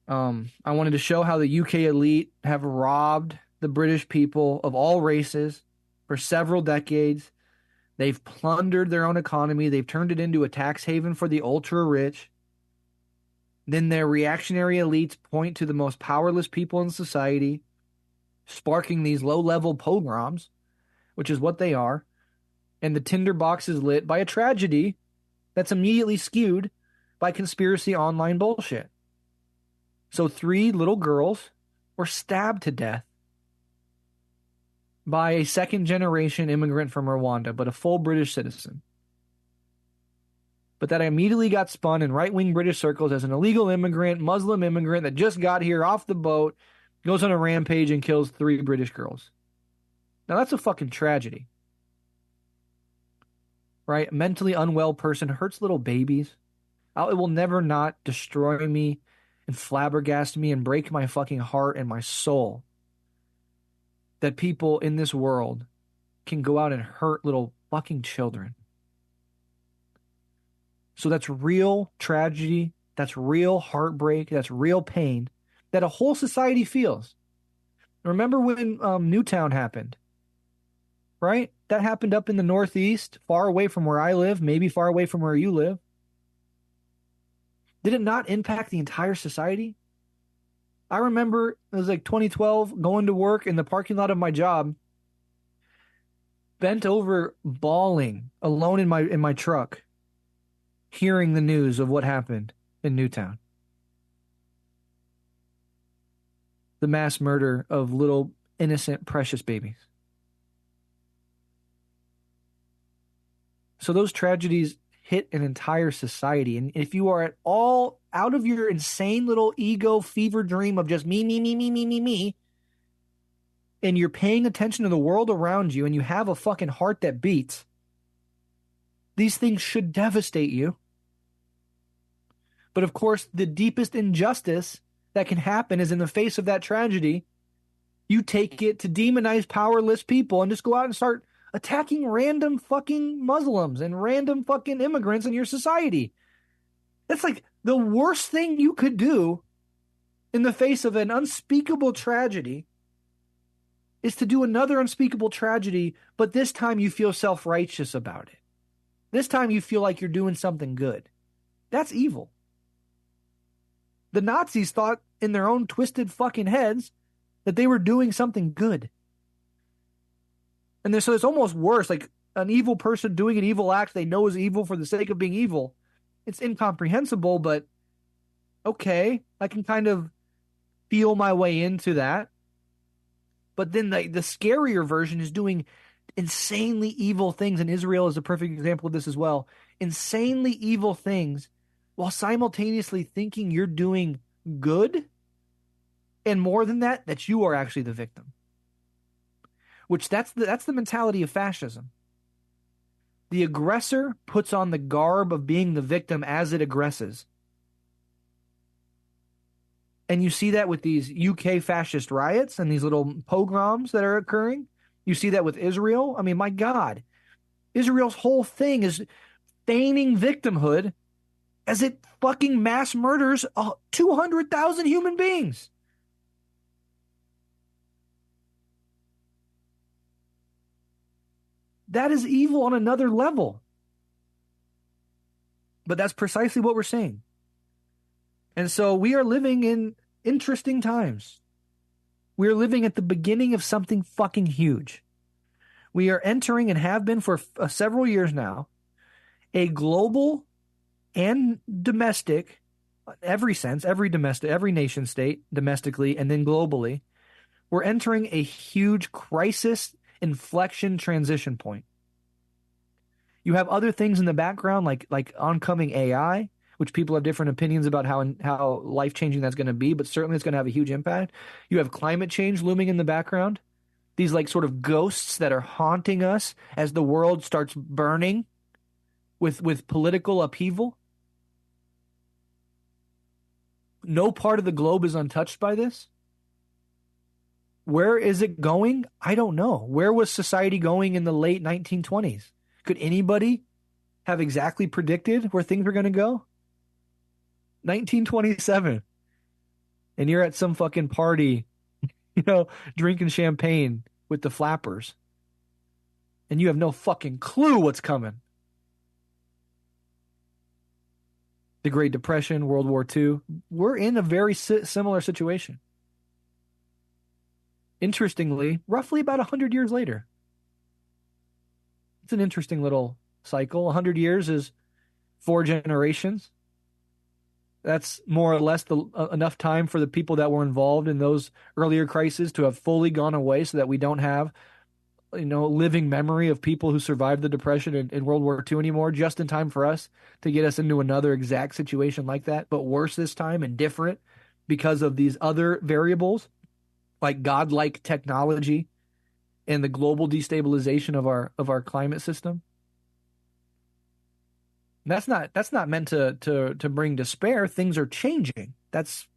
I wanted to show how the UK elite have robbed the British people of all races for several decades. They've plundered their own economy. They've turned it into a tax haven for the ultra rich. Then their reactionary elites point to the most powerless people in society, sparking these low level pogroms, which is what they are. And the tinderbox is lit by a tragedy that's immediately skewed by conspiracy online bullshit. So 3 little girls were stabbed to death by a second generation immigrant from Rwanda, but a full British citizen. But that immediately got spun in right-wing British circles as an illegal immigrant, Muslim immigrant that just got here off the boat, goes on a rampage and kills 3 British girls. Now that's a fucking tragedy. Right? A mentally unwell person hurts little babies. It will never not destroy me and flabbergast me and break my fucking heart and my soul that people in this world can go out and hurt little fucking children. So that's real tragedy. That's real heartbreak. That's real pain that a whole society feels. Remember when Newtown happened, right? That happened up in the Northeast, far away from where I live, maybe far away from where you live. Did it not impact the entire society? I remember it was like 2012, going to work in the parking lot of my job, bent over bawling alone in my truck, hearing the news of what happened in Newtown. The mass murder of little innocent precious babies. So those tragedies hit an entire society. And if you are at all out of your insane little ego fever dream of just me, and you're paying attention to the world around you and you have a fucking heart that beats, these things should devastate you. But of course, the deepest injustice that can happen is in the face of that tragedy, you take it to demonize powerless people and just go out and start attacking random fucking Muslims and random fucking immigrants in your society. That's like the worst thing you could do in the face of an unspeakable tragedy is to do another unspeakable tragedy, but this time you feel self-righteous about it. This time you feel like you're doing something good. That's evil. The Nazis thought in their own twisted fucking heads that they were doing something good. And so it's almost worse, like an evil person doing an evil act they know is evil for the sake of being evil. It's incomprehensible, but okay, I can kind of feel my way into that. But then the scarier version is doing insanely evil things, and Israel is a perfect example of this as well. Insanely evil things while simultaneously thinking you're doing good, and more than that, that you are actually the victim. Which that's the mentality of fascism. The aggressor puts on the garb of being the victim as it aggresses. And you see that with these UK fascist riots and these little pogroms that are occurring. You see that with Israel. I mean, my God. Israel's whole thing is feigning victimhood as it fucking mass murders 200,000 human beings. That is evil on another level. But that's precisely what we're seeing. And so we are living in interesting times. We are living at the beginning of something fucking huge. We are entering, and have been for several years now, a global and domestic, every sense, every nation state, domestically and then globally, we're entering a huge crisis inflection transition point. You have other things in the background like oncoming AI, which people have different opinions about how life-changing that's going to be, but certainly it's going to have a huge impact. You have climate change looming in the background. These like sort of ghosts that are haunting us as the world starts burning with political upheaval. No part of the globe is untouched by this. Where is it going? I don't know. Where was society going in the late 1920s? Could anybody have exactly predicted where things were going to go? 1927. And you're at some fucking party, drinking champagne with the flappers. and you have no fucking clue what's coming. The Great Depression, World War II, we're in a very similar situation. Interestingly, roughly about 100 years later. It's an interesting little cycle. 100 years is 4 generations. That's more or less enough time for the people that were involved in those earlier crises to have fully gone away so that we don't have, living memory of people who survived the Depression and World War II anymore, just in time for us to get us into another exact situation like that, but worse this time and different because of these other variables like godlike technology and the global destabilization of our climate system. That's not meant to bring despair. Things are changing. That's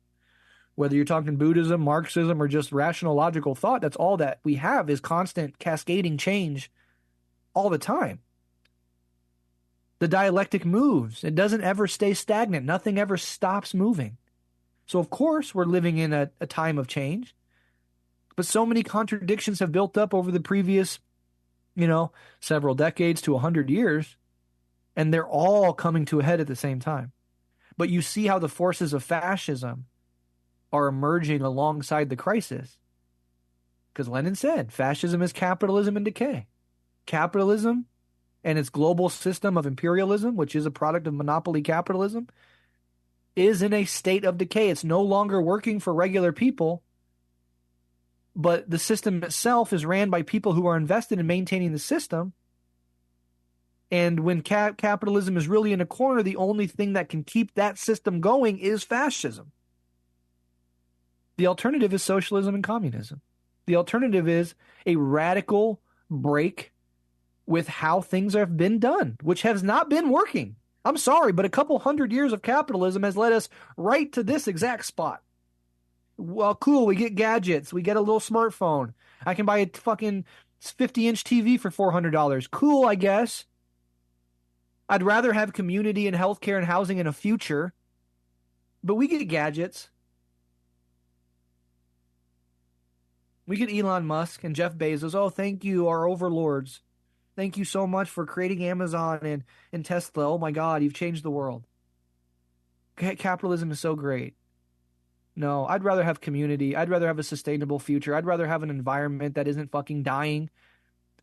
whether you're talking Buddhism, Marxism, or just rational logical thought, that's all that we have is constant cascading change all the time. The dialectic moves. It doesn't ever stay stagnant. Nothing ever stops moving. So of course we're living in a time of change. But so many contradictions have built up over the previous, several decades to 100 years, and they're all coming to a head at the same time. But you see how the forces of fascism are emerging alongside the crisis. Because Lenin said, fascism is capitalism in decay. Capitalism and its global system of imperialism, which is a product of monopoly capitalism, is in a state of decay. It's no longer working for regular people, but the system itself is ran by people who are invested in maintaining the system. And when capitalism is really in a corner, the only thing that can keep that system going is fascism. The alternative is socialism and communism. The alternative is a radical break with how things have been done, which has not been working. I'm sorry, but a couple 100 years of capitalism has led us right to this exact spot. Well, cool, we get gadgets. We get a little smartphone. I can buy a fucking 50-inch TV for $400. Cool, I guess. I'd rather have community and healthcare and housing in a future, but we get gadgets. We get Elon Musk and Jeff Bezos. Oh, thank you, our overlords. Thank you so much for creating Amazon and Tesla. Oh my God, you've changed the world. Capitalism is so great. No, I'd rather have community. I'd rather have a sustainable future. I'd rather have an environment that isn't fucking dying.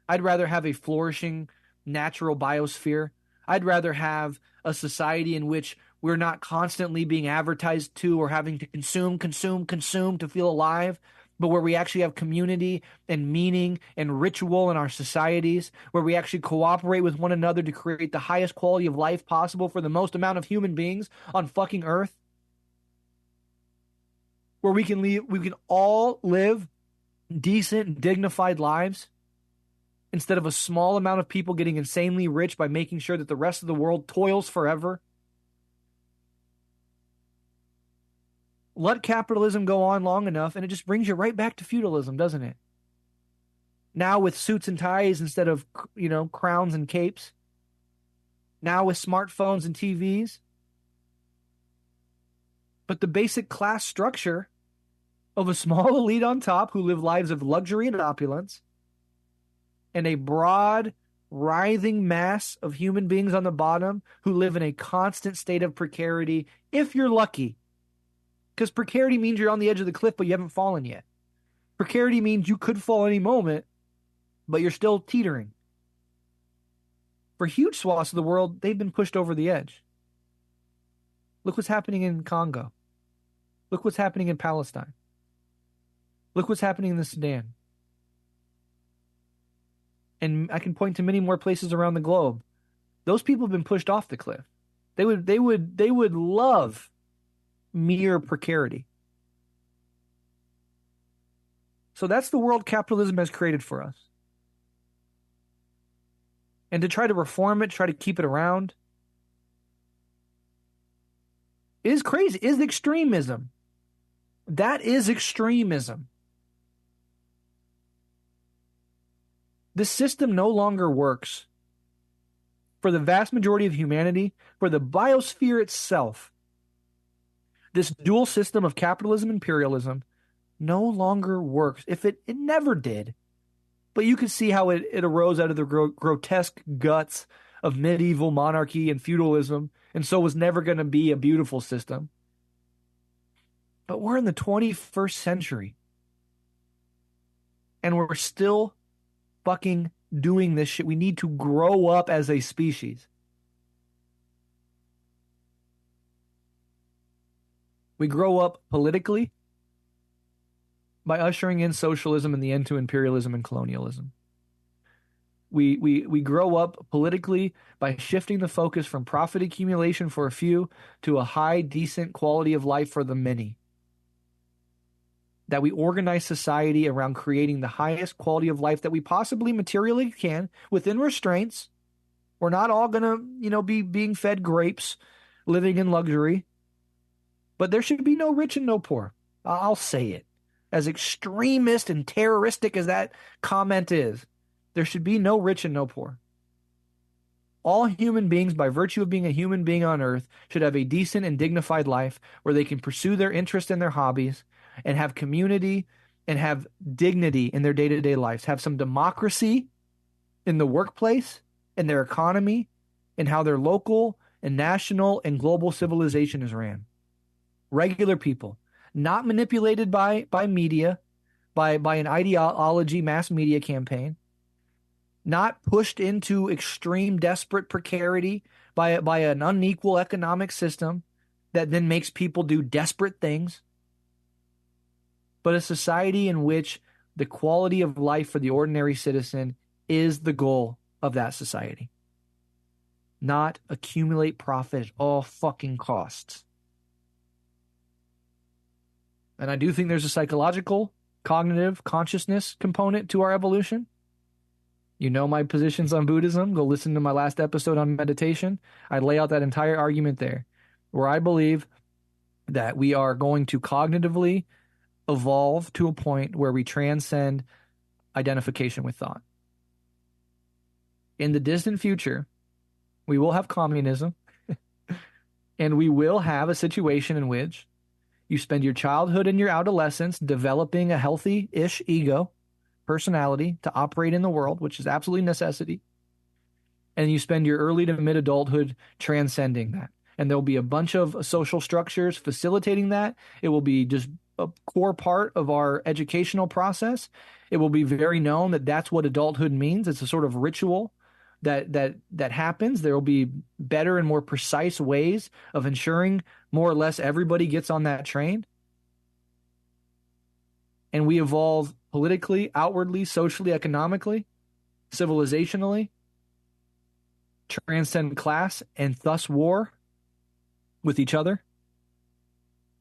I'd rather have a flourishing natural biosphere. I'd rather have a society in which we're not constantly being advertised to or having to consume to feel alive, but where we actually have community and meaning and ritual in our societies, where we actually cooperate with one another to create the highest quality of life possible for the most amount of human beings on fucking Earth, where we can all live decent, dignified lives instead of a small amount of people getting insanely rich by making sure that the rest of the world toils forever. Let capitalism go on long enough, and it just brings you right back to feudalism, doesn't it? Now with suits and ties instead of, crowns and capes. Now with smartphones and TVs. But the basic class structure of a small elite on top who live lives of luxury and opulence, and a broad, writhing mass of human beings on the bottom who live in a constant state of precarity, if you're lucky. Because precarity means you're on the edge of the cliff, but you haven't fallen yet. Precarity means you could fall any moment, but you're still teetering. For huge swaths of the world, they've been pushed over the edge. Look what's happening in Congo. Look what's happening in Palestine. Look what's happening in the Sudan. And I can point to many more places around the globe. Those people have been pushed off the cliff. They would love mere precarity. So that's the world capitalism has created for us. And to try to reform it, try to keep it around, is crazy, is extremism. That is extremism. This system no longer works for the vast majority of humanity, for the biosphere itself. This dual system of capitalism and imperialism no longer works. If it never did. But you could see how it arose out of the grotesque guts of medieval monarchy and feudalism, and so was never going to be a beautiful system. But we're in the 21st century, and we're still fucking doing this shit. We need to grow up as a species. We grow up politically by ushering in socialism and the end to imperialism and colonialism. We grow up politically by shifting the focus from profit accumulation for a few to a high, decent quality of life for the many. That we organize society around creating the highest quality of life that we possibly materially can within restraints. We're not all going to, be being fed grapes, living in luxury. But there should be no rich and no poor. I'll say it. As extremist and terroristic as that comment is, there should be no rich and no poor. All human beings, by virtue of being a human being on earth, should have a decent and dignified life where they can pursue their interests and their hobbies and have community and have dignity in their day-to-day lives, have some democracy in the workplace, in their economy, in how their local and national and global civilization is ran. Regular people, not manipulated by media, by an ideology mass media campaign, not pushed into extreme desperate precarity by an unequal economic system that then makes people do desperate things, but a society in which the quality of life for the ordinary citizen is the goal of that society. Not accumulate profit at all fucking costs. And I do think there's a psychological, cognitive, consciousness component to our evolution. You know my positions on Buddhism. Go listen to my last episode on meditation. I lay out that entire argument there, where I believe that we are going to cognitively evolve to a point where we transcend identification with thought. In the distant future, we will have communism, and we will have a situation in which you spend your childhood and your adolescence developing a healthy-ish ego, personality to operate in the world, which is absolutely necessity. And you spend your early to mid-adulthood transcending that. And there'll be a bunch of social structures facilitating that. It will be just a core part of our educational process. It will be very known that that's what adulthood means. It's a sort of ritual that happens. There will be better and more precise ways of ensuring more or less everybody gets on that train. And we evolve politically, outwardly, socially, economically, civilizationally, transcend class and thus war with each other.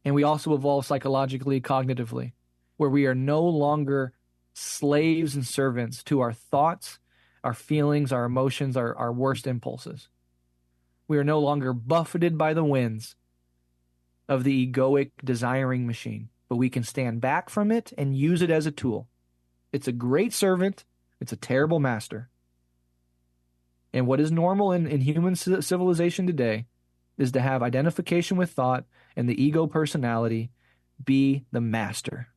And we also evolve psychologically, cognitively, where we are no longer slaves and servants to our thoughts, our feelings, our emotions, our worst impulses. We are no longer buffeted by the winds of the egoic desiring machine, but we can stand back from it and use it as a tool. It's a great servant. It's a terrible master. And what is normal in human civilization today is to have identification with thought and the ego personality be the master.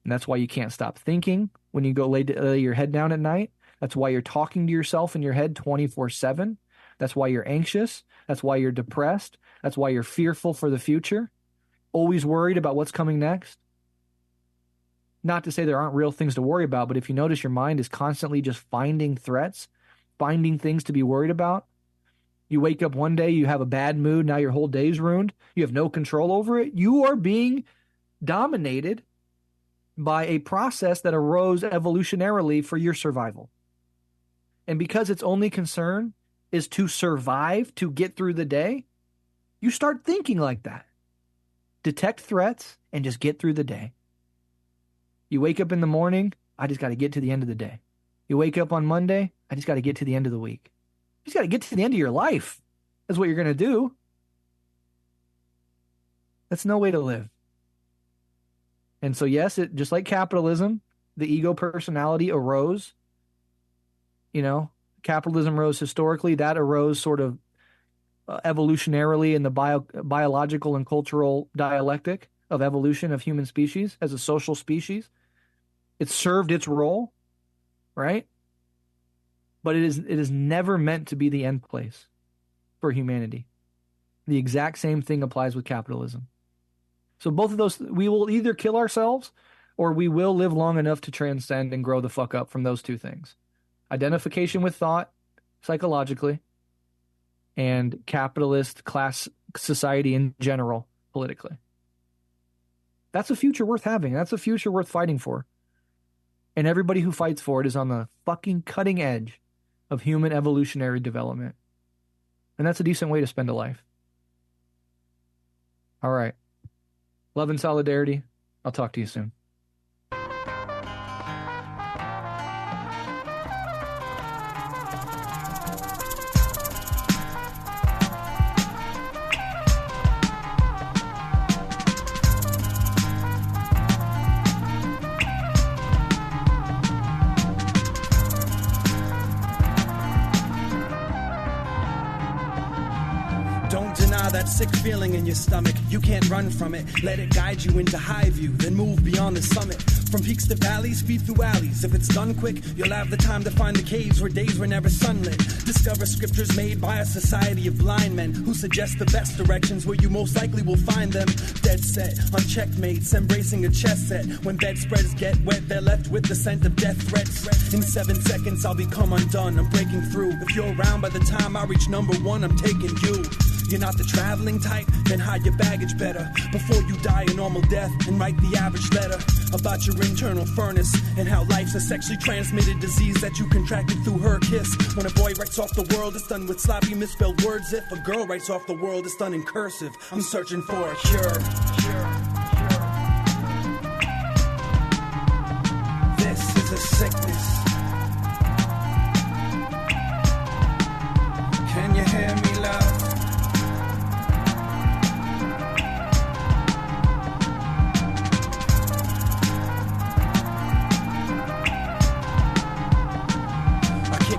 And that's why you can't stop thinking when you go lay your head down at night. That's why you're talking to yourself in your head 24/7. That's why you're anxious. That's why you're depressed. That's why you're fearful for the future. Always worried about what's coming next. Not to say there aren't real things to worry about, but if you notice your mind is constantly just finding threats, finding things to be worried about. You wake up one day, you have a bad mood, now your whole day's ruined. You have no control over it. You are being dominated by a process that arose evolutionarily for your survival. And because its only concern is to survive, to get through the day, you start thinking like that. Detect threats and just get through the day. You wake up in the morning, I just got to get to the end of the day. You wake up on Monday, I just got to get to the end of the week. You just got to get to the end of your life. That's what you're going to do. That's no way to live. And so, yes, just like capitalism, the ego personality arose. Capitalism rose historically. That arose sort of evolutionarily in the biological and cultural dialectic of evolution of human species as a social species. It served its role. right? But it is never meant to be the end place for humanity. The exact same thing applies with capitalism. So both of those, we will either kill ourselves or we will live long enough to transcend and grow the fuck up from those two things. Identification with thought, psychologically, and capitalist class society in general, politically. That's a future worth having. That's a future worth fighting for. And everybody who fights for it is on the fucking cutting edge of human evolutionary development. And that's a decent way to spend a life. All right. Love and solidarity. I'll talk to you soon. That sick feeling in your stomach, you can't run from it. Let it guide you into high view, then move beyond the summit. From peaks to valleys, speed through alleys. If it's done quick, you'll have the time to find the caves where days were never sunlit. Discover scriptures made by a society of blind men who suggest the best directions where you most likely will find them. Dead set on checkmates, embracing a chess set. When bedspreads get wet, they're left with the scent of death threats. In 7 seconds, I'll become undone. I'm breaking through. If you're around by the time I reach number 1, I'm taking you. You're not the traveling type, then hide your baggage better before you die a normal death and write the average letter about your internal furnace and how life's a sexually transmitted disease that you contracted through her kiss. When a boy writes off the world, it's done with sloppy misspelled words. If a girl writes off the world, it's done in cursive. I'm searching for a cure. This is a sickness. Can you hear me, love?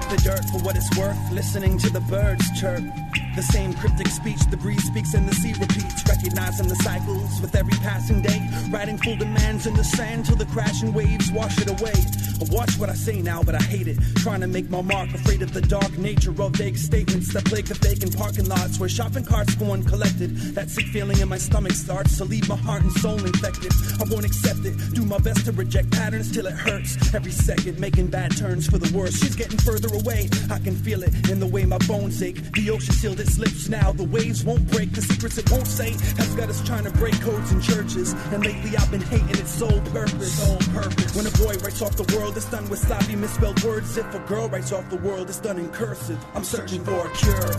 The dirt for what it's worth, listening to the birds chirp. The same cryptic speech the breeze speaks and the sea repeats. Recognizing the cycles with every passing day. Writing full demands in the sand till the crashing waves wash it away. I watch what I say now, but I hate it. Trying to make my mark, afraid of the dark nature of vague statements that plague the vacant parking lots where shopping carts go uncollected. That sick feeling in my stomach starts to leave my heart and soul infected. I won't accept it, do my best to reject patterns till it hurts. Every second making bad turns for the worse. She's getting further away, I can feel it in the way my bones ache. The ocean sealed its lips now, the waves won't break. The secrets it won't say has got us trying to break codes in churches. And lately I've been hating its sole purpose. When a boy writes off the world, it's done with sloppy misspelled words. If a girl writes off the world, it's done in cursive. I'm searching for a cure.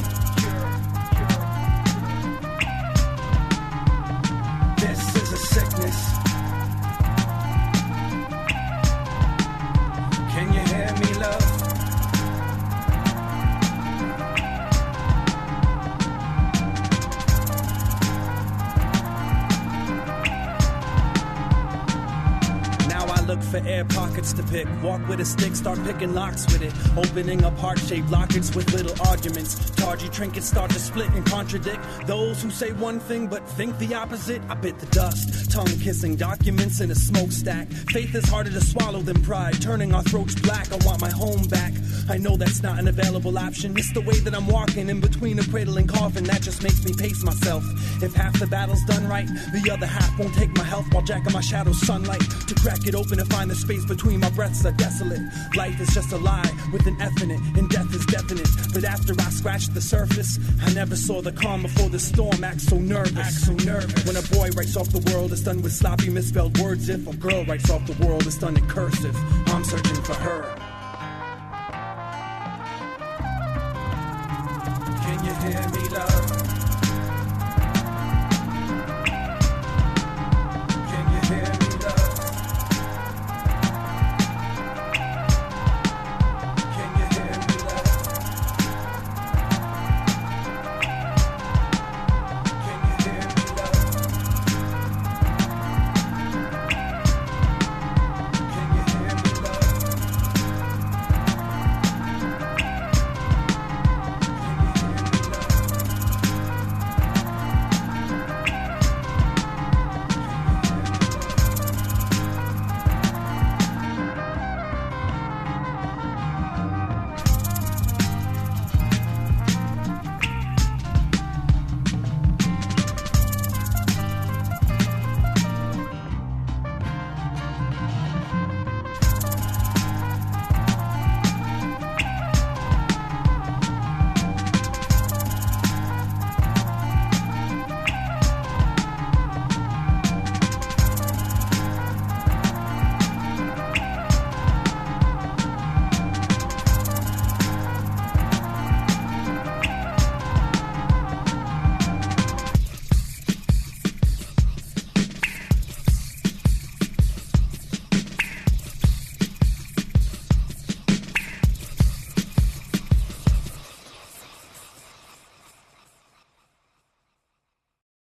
This is a sickness. Can you hear me, love? Look for air pockets to pick. Walk with a stick, start picking locks with it. Opening up heart-shaped lockets with little arguments. Tawdry trinkets start to split and contradict those who say one thing but think the opposite. I bit the dust, tongue-kissing documents in a smokestack. Faith is harder to swallow than pride, turning our throats black. I want my home back. I know that's not an available option. It's the way that I'm walking in between a cradle and coffin that just makes me pace myself. If half the battle's done right, the other half won't take my health while jacking my shadow's sunlight. To crack it open and find the space between my breaths are desolate. Life is just a lie with an F in it, and death is definite. But after I scratched the surface, I never saw the calm before the storm. Act so nervous. When a boy writes off the world, it's done with sloppy misspelled words. If a girl writes off the world, it's done in cursive. I'm searching for her.